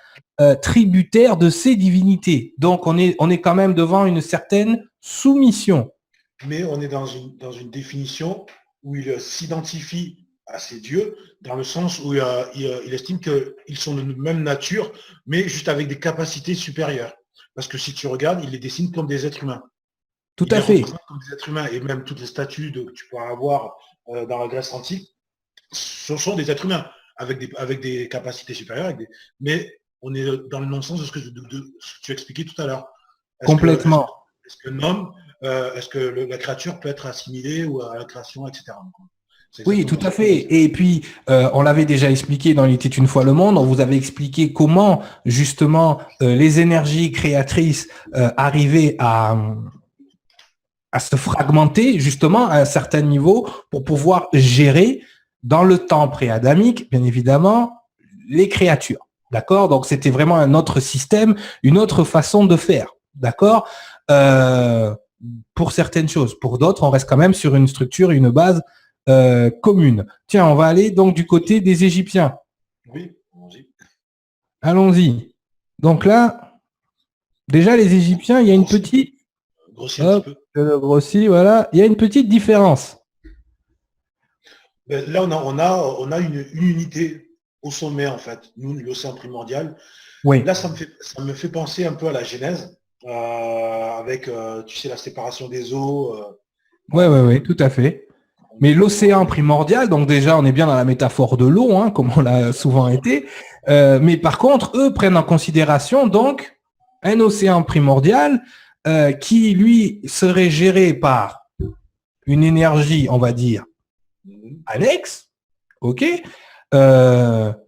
S2: tributaire de ses divinités. Donc, on est quand même devant une certaine soumission.
S3: Mais on est dans une définition où il s'identifie à ces dieux, dans le sens où il estime qu'ils sont de même nature, mais juste avec des capacités supérieures. Parce que si tu regardes, il les dessine comme des êtres humains.
S2: Tout
S3: Il
S2: à
S3: les
S2: fait.
S3: représente comme des êtres humains. Et même toutes les statues que tu pourras avoir dans la Grèce antique, ce sont des êtres humains, avec des capacités supérieures. Mais on est dans le non-sens de ce que tu expliquais tout à l'heure.
S2: Complètement.
S3: Est-ce que l'homme, est-ce que la créature peut être assimilée ou à la création, etc.
S2: Oui, tout à fait. Et puis, on l'avait déjà expliqué dans Il était une fois le monde, on vous avait expliqué comment, justement, les énergies créatrices arrivaient à se fragmenter, justement, à un certain niveau pour pouvoir gérer, dans le temps pré-adamique, bien évidemment, les créatures. D'accord? Donc, c'était vraiment un autre système, une autre façon de faire. D'accord? Pour certaines choses. Pour d'autres, on reste quand même sur une structure, une base commune. Tiens, on va aller donc du côté des Égyptiens.
S3: Oui, allons-y.
S2: Allons-y. Donc là, déjà les Égyptiens, il y a une petite...
S3: Grossis un petit peu.
S2: Grossi, voilà. Il y a une petite différence.
S3: Là, on a une unité au sommet, en fait. Nous, l'océan primordial.
S2: Oui.
S3: Là, ça me fait penser un peu à la Genèse, avec, tu sais, la séparation des eaux.
S2: Oui, tout à fait. Mais l'océan primordial, donc déjà, on est bien dans la métaphore de l'eau, hein, comme on l'a souvent été. Mais par contre, eux prennent en considération donc un océan primordial qui, lui, serait géré par une énergie, on va dire, annexe, ok,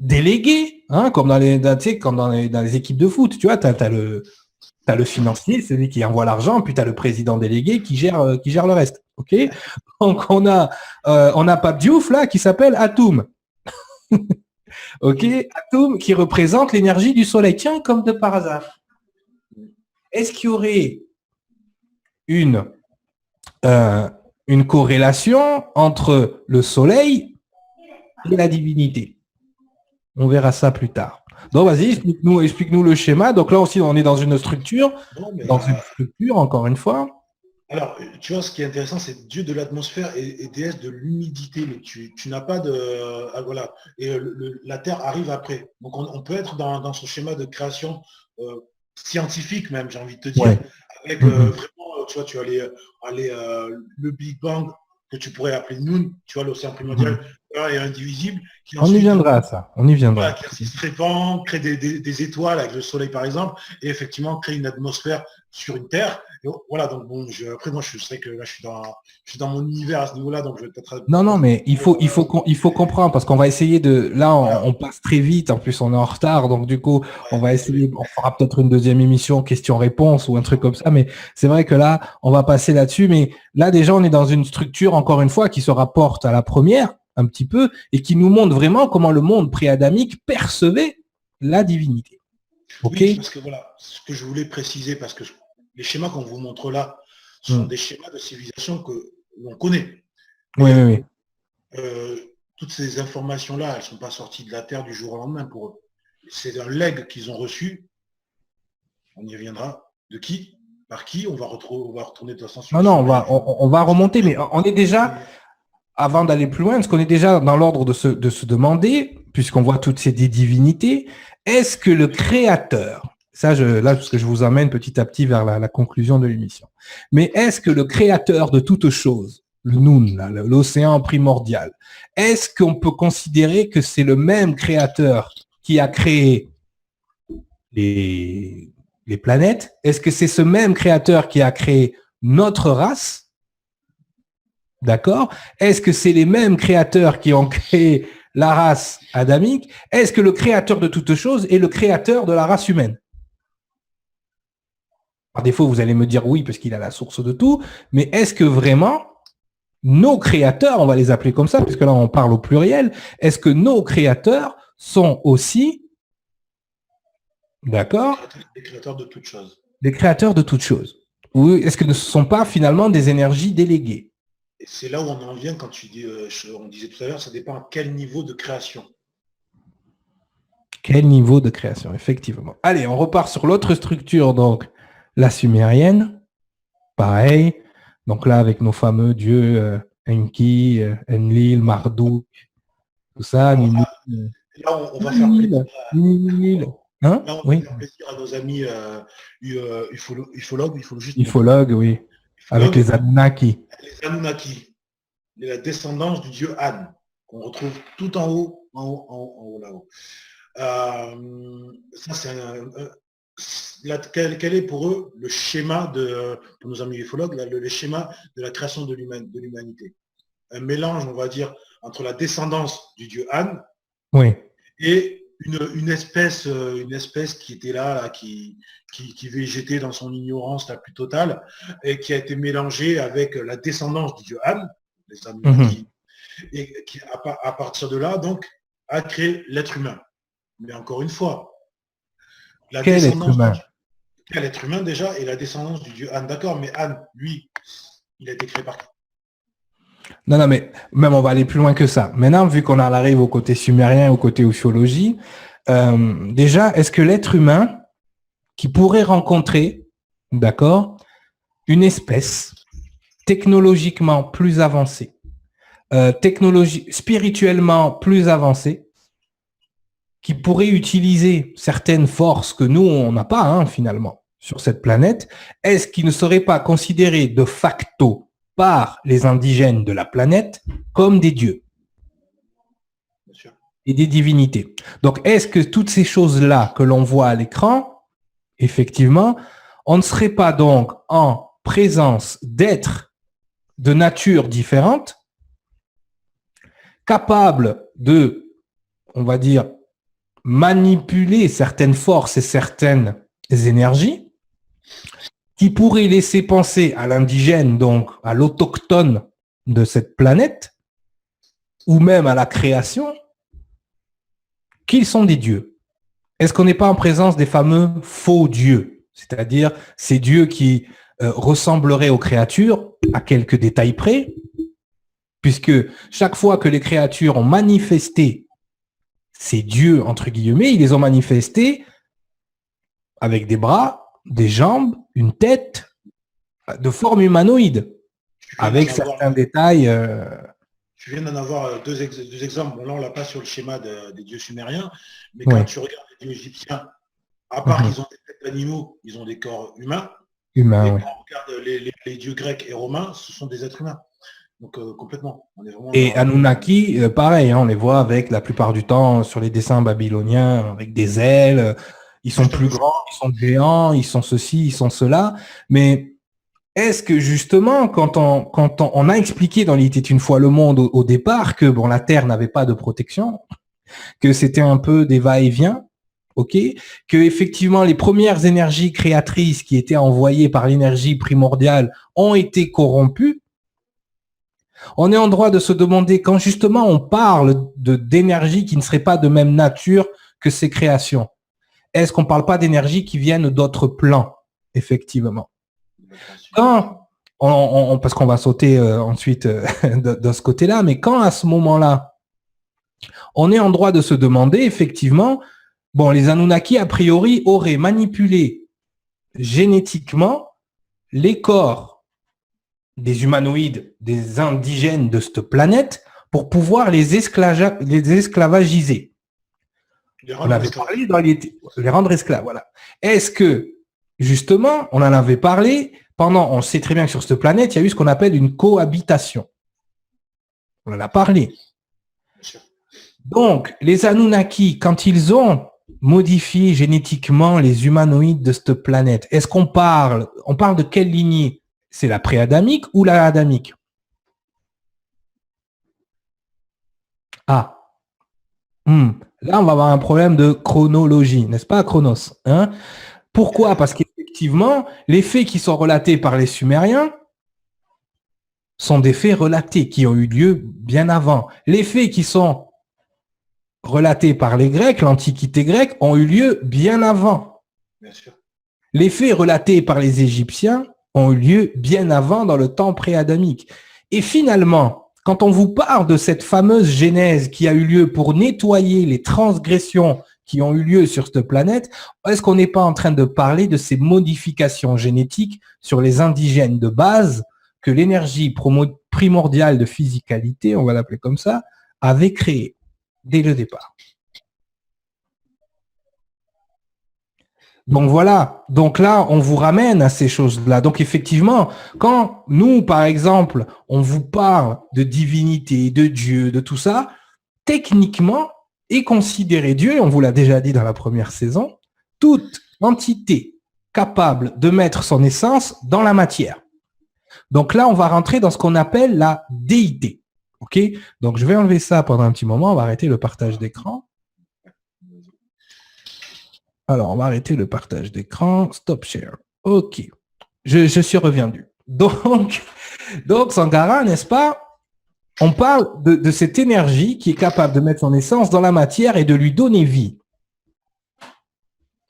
S2: déléguée, hein, comme dans les équipes de foot, tu vois, t'as le financier, celui qui envoie l'argent, puis tu as le président délégué qui gère le reste. Ok. Donc on a Pape Diouf là qui s'appelle Atum. Ok, Atum qui représente l'énergie du soleil. Tiens, comme de par hasard. Est-ce qu'il y aurait une corrélation entre le soleil et la divinité? On verra ça plus tard. Donc vas-y, explique-nous le schéma. Donc là aussi, on est dans une structure, encore une fois.
S3: Alors, tu vois, ce qui est intéressant, c'est Dieu de l'atmosphère et déesse de l'humidité, mais tu n'as pas de... voilà. Et la Terre arrive après. Donc on peut être dans son schéma de création scientifique même, j'ai envie de te dire,
S2: Ouais.
S3: avec vraiment, tu vois, tu as le Big Bang, que tu pourrais appeler Noon, tu vois, l'océan primordial, et indivisible.
S2: On y viendra à ça, on y viendra.
S3: Voilà, qui se répand, crée des étoiles avec le soleil par exemple, et effectivement crée une atmosphère sur une Terre. Et voilà, donc bon, après moi je sais que là je suis dans mon univers à ce niveau-là, donc je vais peut-être...
S2: Non, mais il faut comprendre, parce qu'on va essayer de... Là, on passe très vite, en plus on est en retard, donc du coup, on va essayer, on fera peut-être une deuxième émission, questions-réponses ou un truc comme ça, mais c'est vrai que là, on va passer là-dessus, mais là déjà, on est dans une structure, encore une fois, qui se rapporte à la première, un petit peu, et qui nous montre vraiment comment le monde pré-adamique percevait la divinité. Ok.
S3: Oui, parce que voilà, ce que je voulais préciser, parce que les schémas qu'on vous montre là sont des schémas de civilisation que l'on connaît.
S2: Oui.
S3: Toutes ces informations-là, elles ne sont pas sorties de la Terre du jour au lendemain pour eux. C'est un legs qu'ils ont reçu. On y reviendra. De qui? Par qui? On va retourner de toute façon sur...
S2: Non, on va remonter, mais on est déjà... Avant d'aller plus loin, est-ce qu'on est déjà dans l'ordre de se demander, puisqu'on voit toutes ces divinités, est-ce que le créateur, là, parce que je vous amène petit à petit vers la conclusion de l'émission, mais est-ce que le créateur de toute chose, le Noun, l'océan primordial, est-ce qu'on peut considérer que c'est le même créateur qui a créé les planètes? Est-ce que c'est ce même créateur qui a créé notre race? D'accord? Est-ce que c'est les mêmes créateurs qui ont créé la race adamique? Est-ce que le créateur de toute chose est le créateur de la race humaine? Par défaut, vous allez me dire oui, parce qu'il a la source de tout, mais est-ce que vraiment nos créateurs, on va les appeler comme ça, puisque là on parle au pluriel, est-ce que nos créateurs sont aussi, d'accord,
S3: Les créateurs de toutes choses.
S2: des créateurs de toutes choses? Ou est-ce que ce ne sont pas finalement des énergies déléguées?
S3: Et c'est là où on en vient quand tu dis, on disait tout à l'heure, ça dépend à quel niveau de création.
S2: Quel niveau de création, effectivement. Allez, on repart sur l'autre structure, donc la sumérienne. Pareil. Donc là, avec nos fameux dieux Enki, Enlil, Marduk, tout ça.
S3: Alors là, on va faire plaisir.
S2: Hein?
S3: Là, on va
S2: Oui.
S3: faire plaisir à nos amis ufologues,
S2: Ufologues, oui. Avec les Anunnaki.
S3: Les Anunnaki, la descendance du dieu An, qu'on retrouve tout en haut, là-haut. Ça, c'est quel est pour eux le schéma pour nos amis ufologues, le schéma de la création de l'humanité? Un mélange, on va dire, entre la descendance du dieu An,
S2: oui,
S3: et une espèce qui était là, qui végétait dans son ignorance la plus totale, et qui a été mélangée avec la descendance du dieu An, les Anunnaki, et qui, à partir de là, donc, a créé l'être humain. Mais encore une fois,
S2: quel être humain?
S3: Quel être humain déjà, et la descendance du dieu An, d'accord, mais An, lui, il a été créé par qui?
S2: Non, mais même on va aller plus loin que ça. Maintenant, vu qu'on en arrive au côté sumérien, au côté ufologie, déjà, est-ce que l'être humain qui pourrait rencontrer, d'accord, une espèce technologiquement plus avancée, spirituellement plus avancée, qui pourrait utiliser certaines forces que nous, on n'a pas, finalement, sur cette planète, est-ce qu'il ne serait pas considéré de facto par les indigènes de la planète comme des dieux et des divinités? Donc, est-ce que toutes ces choses-là que l'on voit à l'écran, effectivement, on ne serait pas donc en présence d'êtres de nature différente, capables de, on va dire, manipuler certaines forces et certaines énergies qui pourraient laisser penser à l'indigène, donc à l'autochtone de cette planète, ou même à la création, qu'ils sont des dieux? Est-ce qu'on n'est pas en présence des fameux faux dieux, c'est-à-dire ces dieux qui ressembleraient aux créatures à quelques détails près, puisque chaque fois que les créatures ont manifesté ces dieux, entre guillemets, ils les ont manifestés avec des bras, des jambes, une tête, de forme humanoïde, avec certains détails.
S3: Tu viens d'en avoir deux exemples. Bon, là, on l'a pas sur le schéma des dieux sumériens, mais quand tu regardes les dieux égyptiens, à part qu'ils ont des têtes d'animaux, ils ont des corps humains. Et quand on regarde les dieux grecs et romains, ce sont des êtres humains. Donc complètement. On est vraiment
S2: et Anunnaki, pareil, on les voit avec la plupart du temps sur les dessins babyloniens, avec des ailes. Ils sont plus grands, ils sont géants, ils sont ceci, ils sont cela. Mais est-ce que justement, quand on a expliqué dans Il était une fois le monde au départ que bon, la Terre n'avait pas de protection, que c'était un peu des va-et-vient, ok, que effectivement les premières énergies créatrices qui étaient envoyées par l'énergie primordiale ont été corrompues, on est en droit de se demander, quand justement on parle d'énergie qui ne serait pas de même nature que ces créations, est-ce qu'on ne parle pas d'énergie qui viennent d'autres plans, effectivement? Quand, parce qu'on va sauter ensuite de ce côté-là, mais quand à ce moment-là, on est en droit de se demander, effectivement, bon, les Anunnaki, a priori, auraient manipulé génétiquement les corps des humanoïdes, des indigènes de cette planète pour pouvoir les esclavagiser. On avait parlé dans les rendre esclaves, voilà. Est-ce que, justement, on en avait parlé, on sait très bien que sur cette planète, il y a eu ce qu'on appelle une cohabitation. On en a parlé. Donc, les Anunnaki, quand ils ont modifié génétiquement les humanoïdes de cette planète, est-ce qu'on parle de quelle lignée? C'est la pré-adamique ou la adamique? Ah. Là, on va avoir un problème de chronologie, n'est-ce pas, Chronos, hein? Pourquoi? Parce qu'effectivement, les faits qui sont relatés par les Sumériens sont des faits relatés qui ont eu lieu bien avant. Les faits qui sont relatés par les Grecs, l'Antiquité grecque, ont eu lieu bien avant.
S3: Bien sûr.
S2: Les faits relatés par les Égyptiens ont eu lieu bien avant dans le temps pré-adamique. Et finalement, quand on vous parle de cette fameuse genèse qui a eu lieu pour nettoyer les transgressions qui ont eu lieu sur cette planète, est-ce qu'on n'est pas en train de parler de ces modifications génétiques sur les indigènes de base que l'énergie primordiale de physicalité, on va l'appeler comme ça, avait créée dès le départ? Donc voilà, donc là, on vous ramène à ces choses-là. Donc effectivement, quand nous, par exemple, on vous parle de divinité, de Dieu, de tout ça, techniquement, est considéré Dieu, et on vous l'a déjà dit dans la première saison, toute entité capable de mettre son essence dans la matière. Donc là, on va rentrer dans ce qu'on appelle la déité. OK? Donc je vais enlever ça pendant un petit moment, on va arrêter le partage d'écran. Alors, on va arrêter le partage d'écran. Stop share. OK. Je suis revenu. Donc Sankara, n'est-ce pas? On parle de cette énergie qui est capable de mettre son essence dans la matière et de lui donner vie.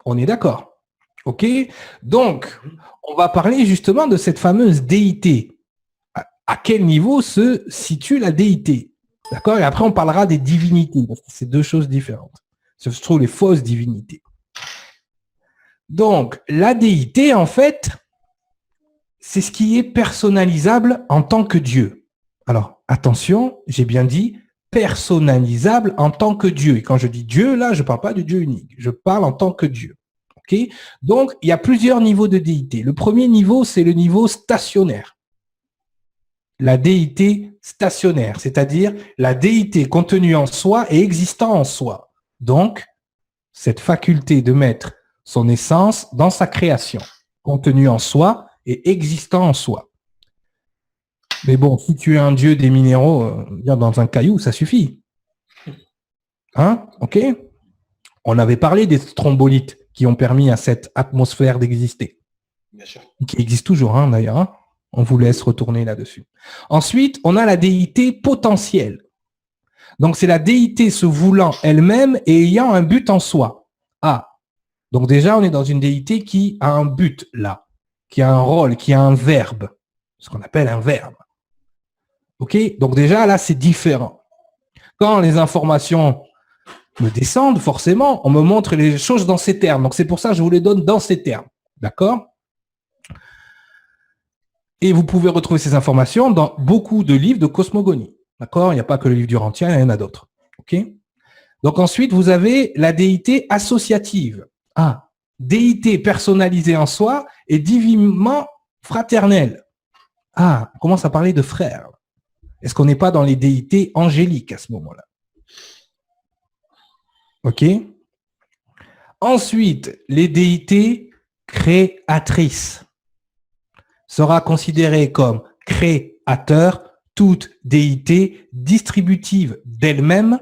S2: On est d'accord? OK? Donc, on va parler justement de cette fameuse déité. À quel niveau se situe la déité? D'accord? Et après, on parlera des divinités, parce que c'est deux choses différentes. Ce se trouve les fausses divinités. Donc, la déité, en fait, c'est ce qui est personnalisable en tant que Dieu. Alors, attention, j'ai bien dit personnalisable en tant que Dieu. Et quand je dis Dieu, là, je ne parle pas de Dieu unique. Je parle en tant que Dieu. Okay? Donc, il y a plusieurs niveaux de déité. Le premier niveau, c'est le niveau stationnaire. La déité stationnaire, c'est-à-dire la déité contenue en soi et existant en soi. Donc, cette faculté de mettre son essence dans sa création, contenue en soi et existant en soi. Mais bon, si tu es un dieu des minéraux, dans un caillou, ça suffit. Hein? OK? On avait parlé des strombolites qui ont permis à cette atmosphère d'exister.
S3: Bien sûr.
S2: Qui existe toujours, hein, d'ailleurs. Hein? On vous laisse retourner là-dessus. Ensuite, on a la déité potentielle. Donc, c'est la déité se voulant elle-même et ayant un but en soi. Ah, donc déjà, on est dans une déité qui a un but là, qui a un rôle, qui a un verbe, ce qu'on appelle un verbe. OK? Donc déjà, là, c'est différent. Quand les informations me descendent, forcément, on me montre les choses dans ces termes. Donc c'est pour ça que je vous les donne dans ces termes. D'accord? Et vous pouvez retrouver ces informations dans beaucoup de livres de cosmogonie. D'accord? Il n'y a pas que le livre du Rentier, il y en a d'autres. OK? Donc ensuite, vous avez la déité associative. Ah, déité personnalisée en soi et divinement fraternelle. Ah, on commence à parler de frères. Est-ce qu'on n'est pas dans les déités angéliques à ce moment-là? OK? Ensuite, les déités créatrices sera considérée comme créateur toute déité distributive d'elle-même,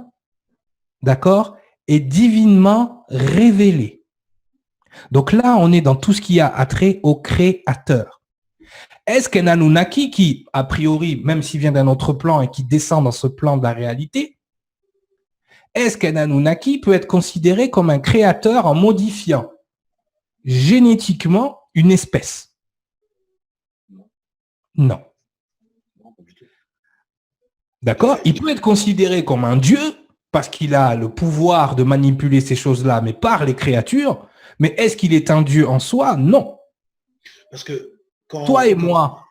S2: d'accord, et divinement révélée. Donc là, on est dans tout ce qui a attrait au créateur. Est-ce qu'un Anunnaki qui, a priori, même s'il vient d'un autre plan et qui descend dans ce plan de la réalité, est-ce qu'un Anunnaki peut être considéré comme un créateur en modifiant génétiquement une espèce? Non. D'accord? Il peut être considéré comme un dieu parce qu'il a le pouvoir de manipuler ces choses-là, mais par les créatures. Mais est-ce qu'il est un dieu en soi? Non.
S3: Parce que
S2: toi et moi.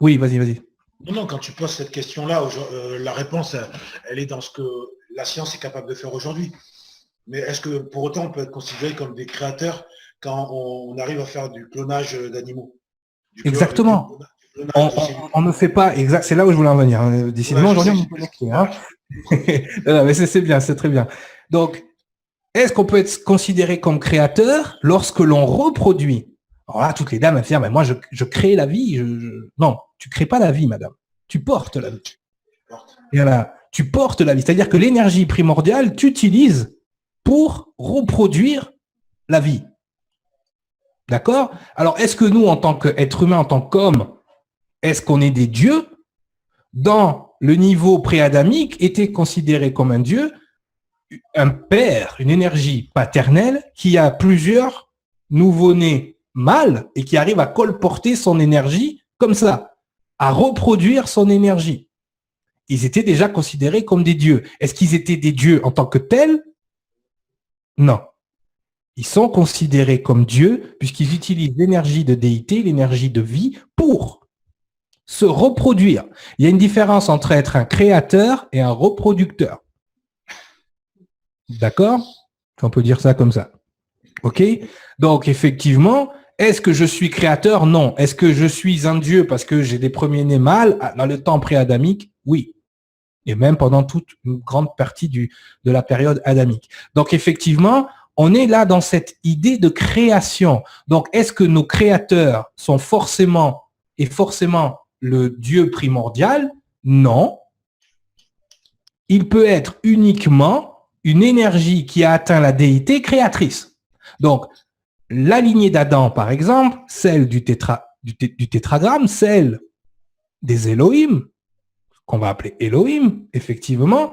S2: Oui, vas-y.
S3: Non, quand tu poses cette question-là, la réponse, elle est dans ce que la science est capable de faire aujourd'hui. Mais est-ce que pour autant on peut être considéré comme des créateurs quand on arrive à faire du clonage d'animaux?
S2: Exactement. On ne fait pas exact. C'est là où je voulais en venir. Décidément, aujourd'hui, on me connecte. Hein. Non, mais c'est bien, c'est très bien. Donc, est-ce qu'on peut être considéré comme créateur lorsque l'on reproduit? Alors là, toutes les dames affirment, mais moi, je crée la vie. Non, tu ne crées pas la vie, madame. Tu portes la vie. Et voilà, tu portes la vie. C'est-à-dire que l'énergie primordiale, tu utilises pour reproduire la vie. D'accord? Alors, est-ce que nous, en tant qu'être humain, en tant qu'homme, est-ce qu'on est des dieux? dans le niveau pré-adamique, était considéré comme un Dieu, un père, une énergie paternelle qui a plusieurs nouveau-nés mâles et qui arrive à colporter son énergie comme ça, à reproduire son énergie. Ils étaient déjà considérés comme des dieux. Est-ce qu'ils étaient des dieux en tant que tels? Non. Ils sont considérés comme dieux puisqu'ils utilisent l'énergie de déité, l'énergie de vie pour se reproduire. Il y a une différence entre être un créateur et un reproducteur. D'accord? On peut dire ça comme ça. OK? Donc, effectivement, est-ce que je suis créateur? Non. Est-ce que je suis un dieu parce que j'ai des premiers-nés mâles dans le temps pré-adamique? Oui. Et même pendant toute une grande partie de la période adamique. Donc, effectivement, on est là dans cette idée de création. Donc, est-ce que nos créateurs sont forcément le Dieu primordial? Non. Il peut être uniquement une énergie qui a atteint la déité créatrice. Donc, la lignée d'Adam, par exemple, celle du tétragramme, celle des Elohim, qu'on va appeler Elohim, effectivement,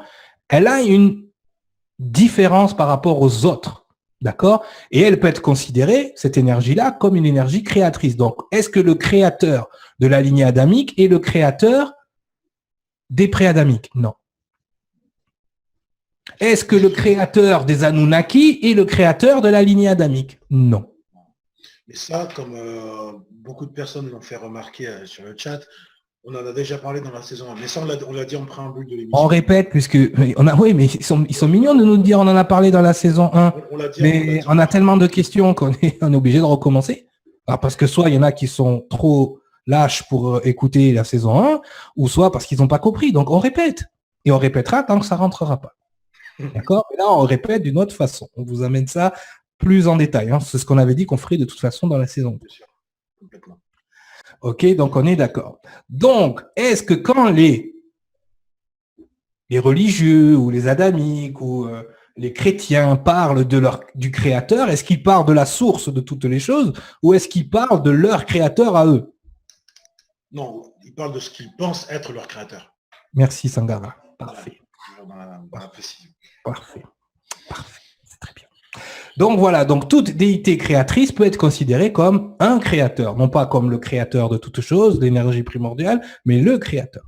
S2: elle a une différence par rapport aux autres. D'accord? Et elle peut être considérée, cette énergie-là, comme une énergie créatrice. Donc, est-ce que le créateur de la lignée adamique est le créateur des pré-adamiques? Non. Est-ce que le créateur des Anunnaki est le créateur de la lignée adamique? Non.
S3: Mais ça, comme beaucoup de personnes l'ont fait remarquer sur le chat, on en a déjà parlé dans la saison 1. Mais ça, on l'a dit en préambule de l'émission.
S2: On répète, puisque oui, mais ils sont mignons de nous dire on en a parlé dans la saison 1. Mais on a tellement de questions qu'on est obligé de recommencer. Alors, parce que soit il y en a qui sont trop lâches pour écouter la saison 1, ou soit parce qu'ils n'ont pas compris. Donc on répète. Et on répétera tant que ça ne rentrera pas. D'accord? Et là, on répète d'une autre façon. On vous amène ça plus en détail. Hein. C'est ce qu'on avait dit qu'on ferait de toute façon dans la saison 2.
S3: Bien sûr, complètement.
S2: OK, donc on est d'accord. Donc, est-ce que quand les religieux ou les adamiques ou les chrétiens parlent du créateur, est-ce qu'ils parlent de la source de toutes les choses ou est-ce qu'ils parlent de leur créateur à eux?
S3: Non, ils parlent de ce qu'ils pensent être leur créateur.
S2: Merci Sangara. Parfait.
S3: Dans la précision.
S2: Parfait. C'est très bien. Donc voilà, donc toute déité créatrice peut être considérée comme un créateur, non pas comme le créateur de toute chose, l'énergie primordiale, mais le créateur.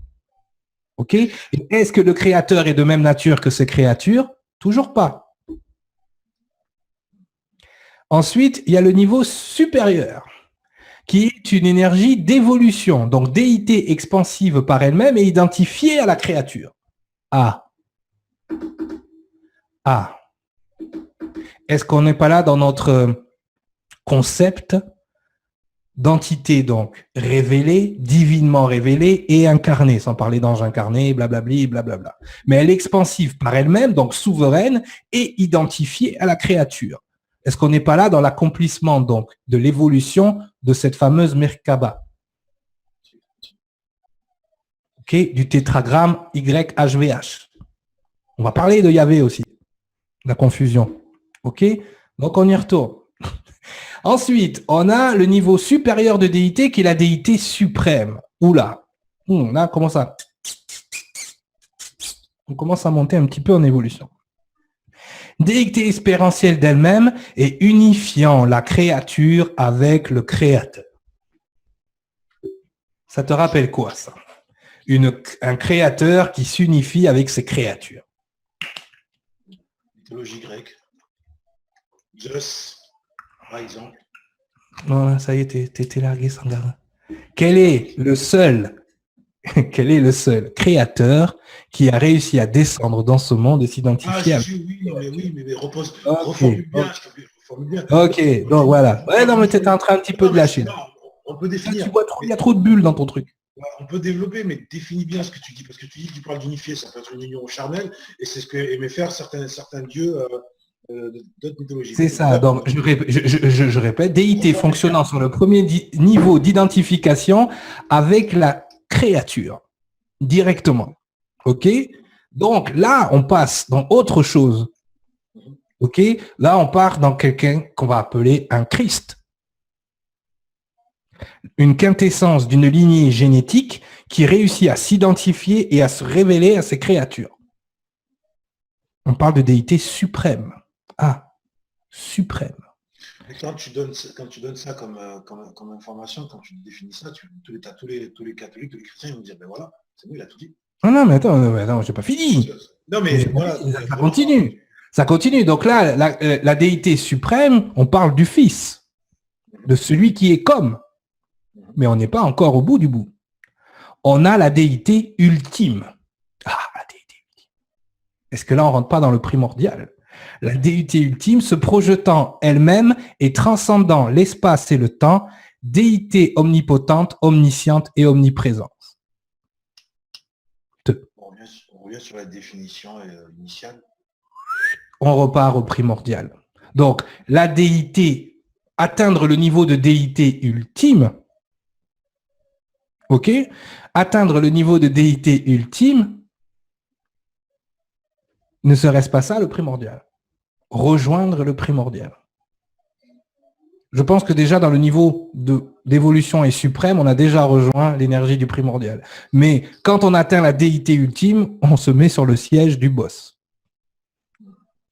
S2: OK? Et est-ce que le créateur est de même nature que ces créatures? Toujours pas. Ensuite, il y a le niveau supérieur, qui est une énergie d'évolution, donc déité expansive par elle-même et identifiée à la créature. Est-ce qu'on n'est pas là dans notre concept d'entité donc révélée, divinement révélée et incarnée, sans parler d'ange incarné, blablabli, blablabla. Mais elle est expansive par elle-même, donc souveraine et identifiée à la créature. Est-ce qu'on n'est pas là dans l'accomplissement donc de l'évolution de cette fameuse Merkaba? OK, du tétragramme YHVH. On va parler de Yahvé aussi, la confusion. OK, donc on y retourne. Ensuite, on a le niveau supérieur de déité qui est la déité suprême. Oula, là, on commence à monter un petit peu en évolution. Déité espérentielle d'elle-même et unifiant la créature avec le créateur. Ça te rappelle quoi, ça? Un créateur qui s'unifie avec ses créatures.
S3: Mythologie grecque. Zeus, par exemple.
S2: Non, ça y est, t'es largué, Sangara. Quel est le seul créateur qui a réussi à descendre dans ce monde et s'identifier à...
S3: Oui, mais repose.
S2: Okay.
S3: Reformule bien.
S2: Ok, donc voilà. Ouais, non, mais t'étais en train un petit peu de lâcher.
S3: On peut définir.
S2: Il y a trop de bulles dans ton truc.
S3: On peut développer, mais définis bien ce que tu dis, parce que tu dis que tu parles d'unifier, ça peut être une union charnelle, et c'est ce que aimaient faire certains dieux d'autres mythologies.
S2: C'est ça, donc je répète, déité fonctionnant sur le premier niveau d'identification avec la créature, directement. OK? Donc là, on passe dans autre chose. OK? Là, on part dans quelqu'un qu'on va appeler un Christ. Une quintessence d'une lignée génétique qui réussit à s'identifier et à se révéler à ses créatures. On parle de déité suprême. Ah, suprême.
S3: Et quand tu donnes ça comme information, quand tu définis ça, tous les catholiques, tous les chrétiens ils vont dire, ben voilà, c'est bon, il a tout dit.
S2: Non, mais attends, j'ai pas fini.
S3: Non, mais voilà.
S2: Ça continue. Ça continue. Donc là, la déité suprême, on parle du Fils, de celui qui est comme. Mais on n'est pas encore au bout du bout. On a la déité ultime. Ah, la déité ultime. Est-ce que là, on rentre pas dans le primordial? La déité ultime se projetant elle-même et transcendant l'espace et le temps, déité omnipotente, omnisciente et omniprésente.
S3: On revient sur la définition initiale.
S2: On repart au primordial. Donc, la déité, atteindre le niveau de déité ultime, ok? Atteindre le niveau de déité ultime, ne serait-ce pas ça le primordial? Rejoindre le primordial. Je pense que déjà dans le niveau d'évolution et suprême, on a déjà rejoint l'énergie du primordial. Mais quand on atteint la déité ultime, on se met sur le siège du boss.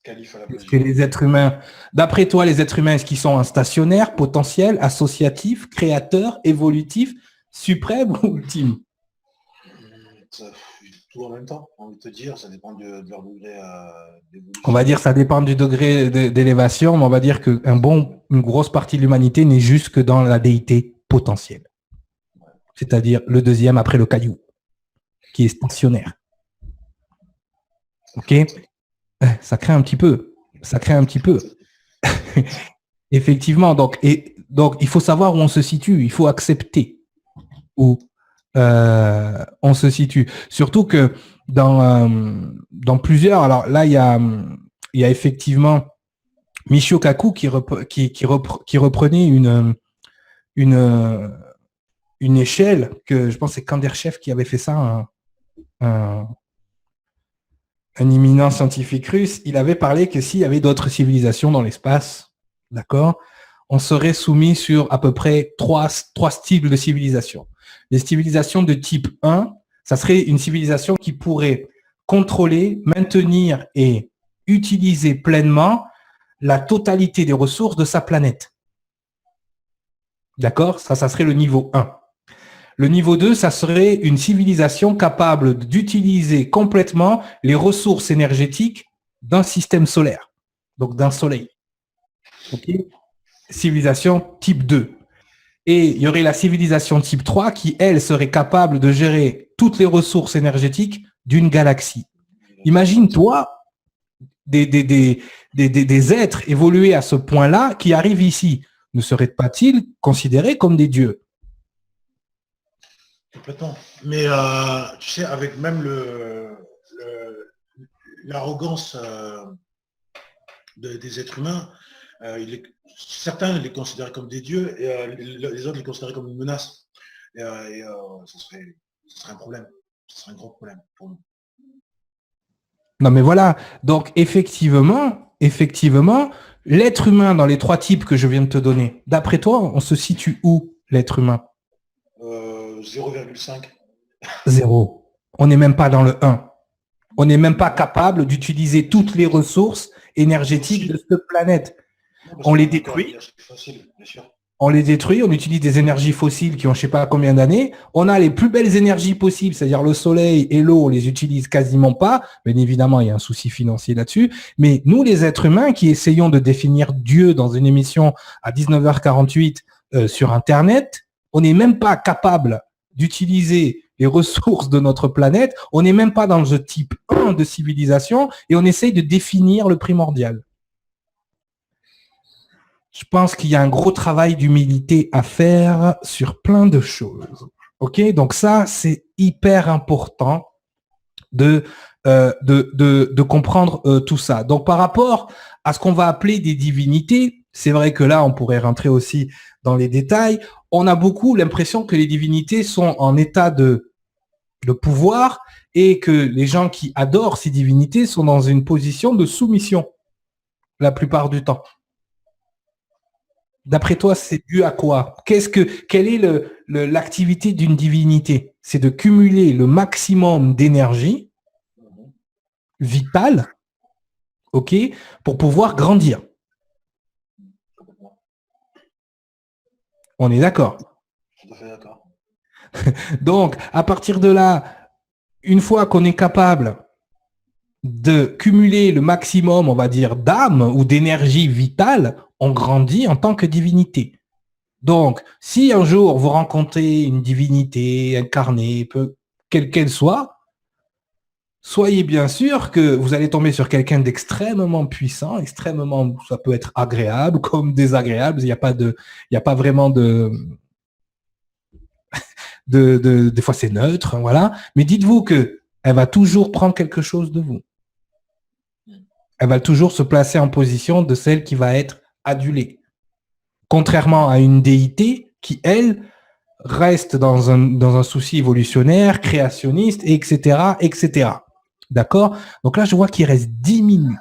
S2: Parce que les êtres humains, d'après toi, les êtres humains, est-ce qu'ils sont un stationnaire, potentiel, associatif, créateur, évolutif, suprême ou ultime?
S3: Tout en même temps, on envie de te dire, ça dépend de leur degré d'évolution.
S2: On va dire ça dépend du degré d'élévation, mais on va dire une grosse partie de l'humanité n'est juste que dans la déité potentielle. C'est-à-dire le deuxième après le caillou, qui est stationnaire. Ok? Ça craint un petit peu. Ça craint un petit peu. Effectivement, donc il faut savoir où on se situe, il faut accepter où on se situe. Surtout que dans plusieurs, alors là il y a effectivement Michio Kaku qui reprenait une échelle que je pense que c'est Kandershev qui avait fait ça, un éminent scientifique russe. Il avait parlé que s'il y avait d'autres civilisations dans l'espace, d'accord, on serait soumis sur à peu près trois styles de civilisation. Les civilisations de type 1, ça serait une civilisation qui pourrait contrôler, maintenir et utiliser pleinement la totalité des ressources de sa planète. D'accord? Ça serait le niveau 1. Le niveau 2, ça serait une civilisation capable d'utiliser complètement les ressources énergétiques d'un système solaire, donc d'un soleil. Okay? Civilisation type 2. Et il y aurait la civilisation type 3 qui, elle, serait capable de gérer toutes les ressources énergétiques d'une galaxie. Imagine-toi des êtres évolués à ce point-là qui arrivent ici. Ne seraient pas-ils considérés comme des dieux?
S3: Complètement. Mais tu sais, avec même l'arrogance des êtres humains, certains les considèrent comme des dieux et les autres les considèrent comme une menace. Ce serait un problème. Ce serait un gros problème pour nous.
S2: Non mais voilà, donc effectivement, l'être humain dans les trois types que je viens de te donner, d'après toi, on se situe où, l'être humain?
S3: 0,5.
S2: 0. On n'est même pas dans le 1. On n'est même pas capable d'utiliser toutes les ressources énergétiques de cette planète. On les détruit. On les détruit, on utilise des énergies fossiles qui ont je ne sais pas combien d'années. On a les plus belles énergies possibles, c'est-à-dire le soleil et l'eau, on les utilise quasiment pas. Bien évidemment, il y a un souci financier là-dessus. Mais nous, les êtres humains qui essayons de définir Dieu dans une émission à 19h48 sur Internet, on n'est même pas capable d'utiliser les ressources de notre planète. On n'est même pas dans le type 1 de civilisation et on essaye de définir le primordial. Je pense qu'il y a un gros travail d'humilité à faire sur plein de choses. Ok, donc ça, c'est hyper important de comprendre tout ça. Donc, par rapport à ce qu'on va appeler des divinités, c'est vrai que là, on pourrait rentrer aussi dans les détails. On a beaucoup l'impression que les divinités sont en état de pouvoir et que les gens qui adorent ces divinités sont dans une position de soumission la plupart du temps. D'après toi, c'est dû à quoi? Quelle est l'activité d'une divinité? C'est de cumuler le maximum d'énergie vitale, ok, pour pouvoir grandir. On est d'accord?
S3: Tout à fait d'accord.
S2: Donc, à partir de là, une fois qu'on est capable de cumuler le maximum, on va dire, d'âme ou d'énergie vitale, on grandit en tant que divinité. Donc, si un jour vous rencontrez une divinité incarnée, quelle qu'elle soit, soyez bien sûr que vous allez tomber sur quelqu'un d'extrêmement puissant, extrêmement, ça peut être agréable comme désagréable, il n'y a pas vraiment des fois c'est neutre, voilà. Mais dites-vous que elle va toujours prendre quelque chose de vous. Elle va toujours se placer en position de celle qui va être adulée. Contrairement à une déité qui, elle, reste dans un souci évolutionnaire, créationniste, etc., etc. D'accord? Donc là, je vois qu'il reste 10 minutes.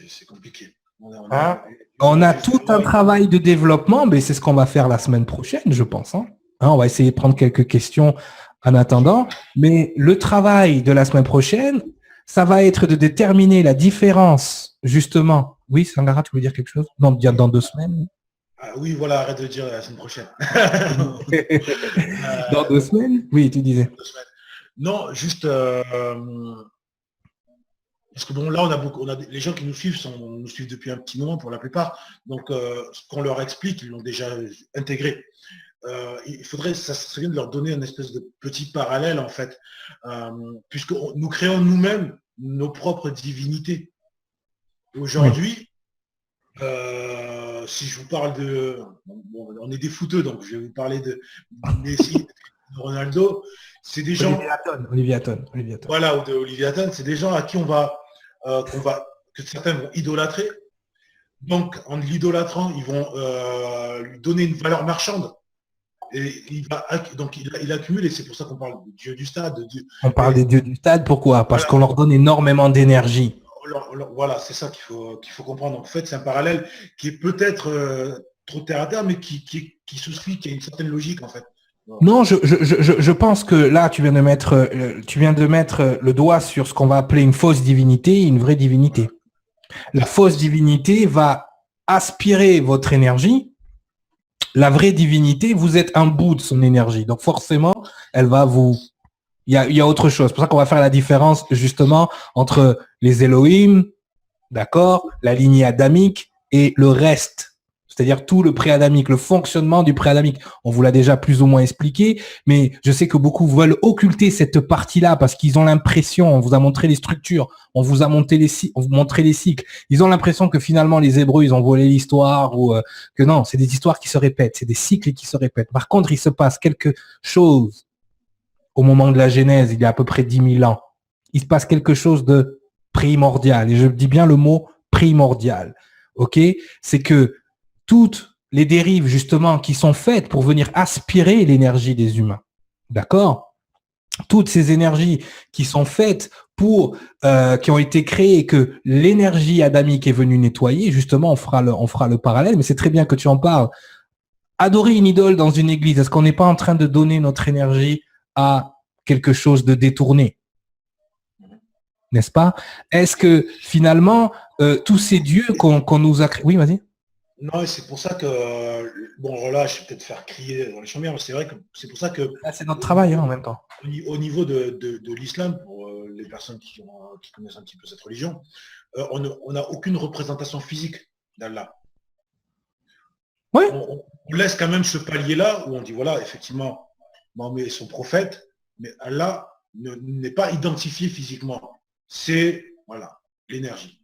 S3: C'est compliqué.
S2: On a tout un travail de développement, mais c'est ce qu'on va faire la semaine prochaine, je pense. On va essayer de prendre quelques questions en attendant. Mais le travail de la semaine prochaine, ça va être de déterminer la différence, justement. Oui, Sangara, tu veux dire quelque chose? Non, dans 2 semaines.
S3: Ah, oui, voilà, arrête de dire la semaine prochaine.
S2: Dans 2 semaines? Oui, tu disais.
S3: 2 semaines. Non, juste parce que bon, là, les gens qui nous suivent nous suivent depuis un petit moment pour la plupart. Donc, ce qu'on leur explique, ils l'ont déjà intégré. Il faudrait, ça serait bien de leur donner une espèce de petit parallèle, en fait, puisque nous créons nous-mêmes nos propres divinités. Aujourd'hui, si je vous parle on est des footeux, donc je vais vous parler de Messi, de Ronaldo, c'est des gens...
S2: Olivier Hatton.
S3: Voilà, ou de Olivier Hatton, c'est des gens à qui que certains vont idolâtrer. Donc, en l'idolâtrant, ils vont lui donner une valeur marchande. Et il accumule, et c'est pour ça qu'on parle du dieu du stade.
S2: On parle des dieux du stade, pourquoi? Parce qu'on leur donne énormément d'énergie.
S3: Voilà, c'est ça qu'il faut comprendre. En fait, c'est un parallèle qui est peut-être trop terre à terre, mais qui se suit, qui a une certaine logique, en fait.
S2: Non, je pense que là, tu viens de mettre le doigt sur ce qu'on va appeler une fausse divinité et une vraie divinité. La fausse divinité va aspirer votre énergie. La vraie divinité, vous êtes un bout de son énergie. Donc forcément, elle va il y a autre chose. C'est pour ça qu'on va faire la différence justement entre les Elohim, d'accord, la lignée adamique et le reste. C'est-à-dire tout le pré-adamique, le fonctionnement du pré-adamique. On vous l'a déjà plus ou moins expliqué, mais je sais que beaucoup veulent occulter cette partie-là parce qu'ils ont l'impression, on vous a montré les structures, on vous montré les cycles. Ils ont l'impression que finalement les Hébreux, ils ont volé l'histoire ou que non, c'est des histoires qui se répètent, c'est des cycles qui se répètent. Par contre, il se passe quelque chose au moment de la Genèse, il y a à peu près 10 000 ans. Il se passe quelque chose de primordial, et je dis bien le mot primordial. Ok? C'est que toutes les dérives, justement, qui sont faites pour venir aspirer l'énergie des humains. D'accord? Toutes ces énergies qui sont faites qui ont été créées, que l'énergie adamique est venue nettoyer, justement, on fera le parallèle, mais c'est très bien que tu en parles. Adorer une idole dans une église, est-ce qu'on n'est pas en train de donner notre énergie à quelque chose de détourné? N'est-ce pas? Est-ce que, finalement, tous ces dieux qu'on nous a créés... Oui, vas-y.
S3: Non, et c'est pour ça que, là, je vais peut-être faire crier dans les chaumières, mais c'est vrai que c'est pour ça que...
S2: C'est notre travail, en même temps.
S3: Au niveau de l'islam, pour les personnes qui connaissent un petit peu cette religion, on n'a aucune représentation physique d'Allah.
S2: Oui.
S3: On laisse quand même ce palier-là où on dit, voilà, effectivement, Mahomet est son prophète, mais Allah n'est pas identifié physiquement. C'est, voilà, l'énergie.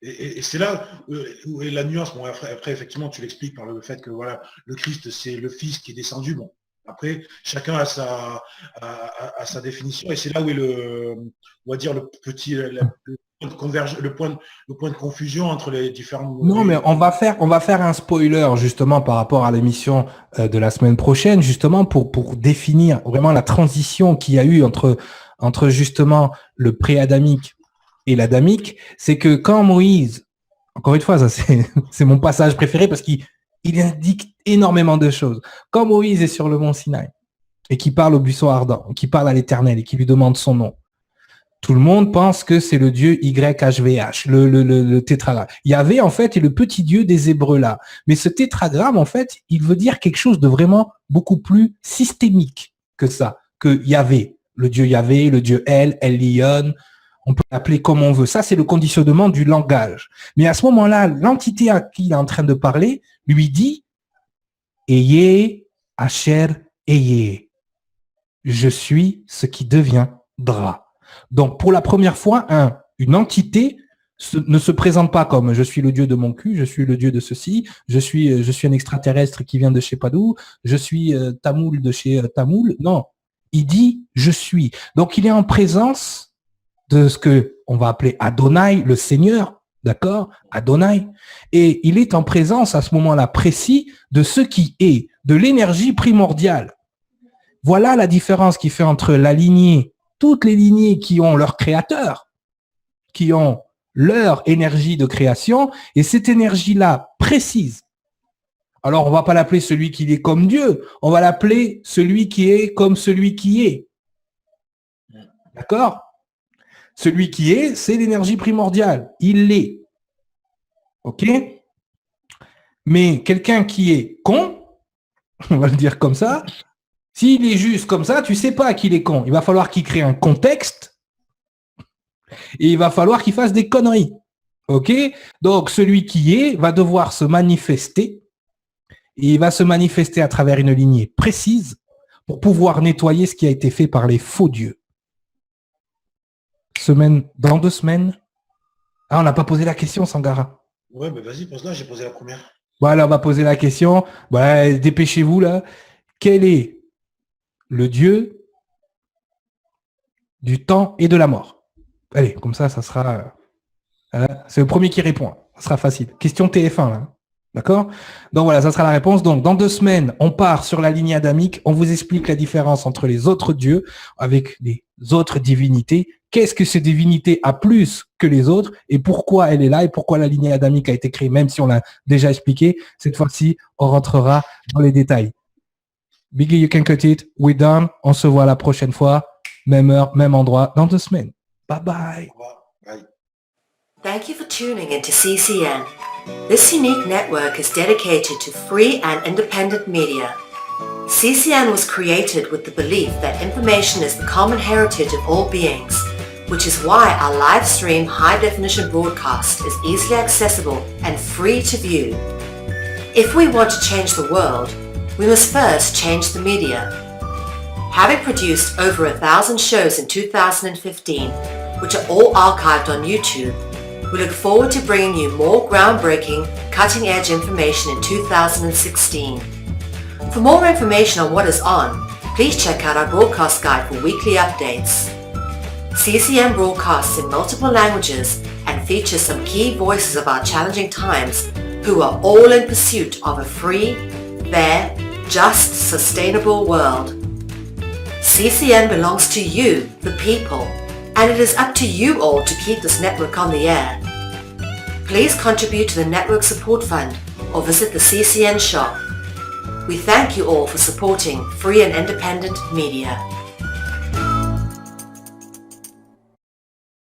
S3: Et c'est là où est la nuance. Bon, après, effectivement, tu l'expliques par le fait que voilà, le Christ, c'est le Fils qui est descendu. Bon, après, chacun a sa définition. Et c'est là où est on va dire, le point de confusion entre les différents.
S2: Non, mais on va faire un spoiler justement par rapport à l'émission de la semaine prochaine, justement pour définir vraiment la transition qu'il y a eu entre justement le pré-adamique et l'adamique. C'est que quand Moïse Encore une fois, ça c'est mon passage préféré parce qu'il indique énormément de choses. Quand Moïse est sur le mont Sinaï et qui parle au buisson ardent, qui parle à l'Éternel et qui lui demande son nom, tout le monde pense que c'est le dieu YHVH, le tétragramme. Yahvé, en fait, est le petit dieu des Hébreux là. Mais ce tétragramme, en fait, il veut dire quelque chose de vraiment beaucoup plus systémique que ça, que Yahvé. Le dieu Yahvé, le dieu El Elyon, on peut l'appeler comme on veut. Ça, c'est le conditionnement du langage. Mais à ce moment-là, l'entité à qui il est en train de parler lui dit « Ayez, Asher, ayez. Je suis ce qui deviendra. » Donc, pour la première fois, une entité ne se présente pas comme « je suis le dieu de mon cul, je suis le dieu de ceci, je suis un extraterrestre qui vient de je sais pas d'où, je suis Tamoul de chez Tamoul ». Non, il dit « je suis ». Donc, il est en présence de ce que on va appeler Adonai, le Seigneur, d'accord, Adonai, et il est en présence à ce moment-là précis de ce qui est, de l'énergie primordiale. Voilà la différence qui fait entre la lignée, toutes les lignées qui ont leur créateur, qui ont leur énergie de création, et cette énergie-là précise. Alors, on va pas l'appeler celui qui est comme Dieu, on va l'appeler celui qui est comme celui qui est. D'accord? Celui qui est, c'est l'énergie primordiale. Il l'est. OK? Mais quelqu'un qui est con, on va le dire comme ça, s'il est juste comme ça, tu sais pas qu'il est con. Il va falloir qu'il crée un contexte et il va falloir qu'il fasse des conneries. OK? Donc, celui qui est va devoir se manifester et il va se manifester à travers une lignée précise pour pouvoir nettoyer ce qui a été fait par les faux dieux. Dans 2 semaines. Ah, on n'a pas posé la question, Sangara.
S3: Ouais, mais vas-y, pose-la, j'ai posé la première.
S2: Voilà, on va poser la question. Voilà, dépêchez-vous là. Quel est le Dieu du temps et de la mort? Allez, comme ça sera... c'est le premier qui répond. Ça sera facile. Question TF1 là. D'accord? Donc voilà, ça sera la réponse. Donc, dans 2 semaines, on part sur la lignée adamique. On vous explique la différence entre les autres dieux avec les autres divinités. Qu'est-ce que ces divinités a plus que les autres et pourquoi elle est là et pourquoi la lignée adamique a été créée, même si on l'a déjà expliqué. Cette fois-ci, on rentrera dans les détails. Biggie, you can cut it. We're done. On se voit la prochaine fois. Même heure, même endroit, dans 2 semaines. Bye bye.
S3: Bye.
S1: Thank you for tuning into CCN. This unique network is dedicated to free and independent media. CCN was created with the belief that information is the common heritage of all beings, which is why our live stream high-definition broadcast is easily accessible and free to view. If we want to change the world, we must first change the media. Having produced over 1,000 shows in 2015, which are all archived on YouTube, we look forward to bringing you more groundbreaking, cutting-edge information in 2016. For more information on what is on, please check out our broadcast guide for weekly updates. CCN broadcasts in multiple languages and features some key voices of our challenging times who are all in pursuit of a free, fair, just, sustainable world. CCN belongs to you, the people, and it is up to you all to keep this network on the air. Please contribute to the Network Support Fund or visit the CCN shop. We thank you all for supporting free and independent media.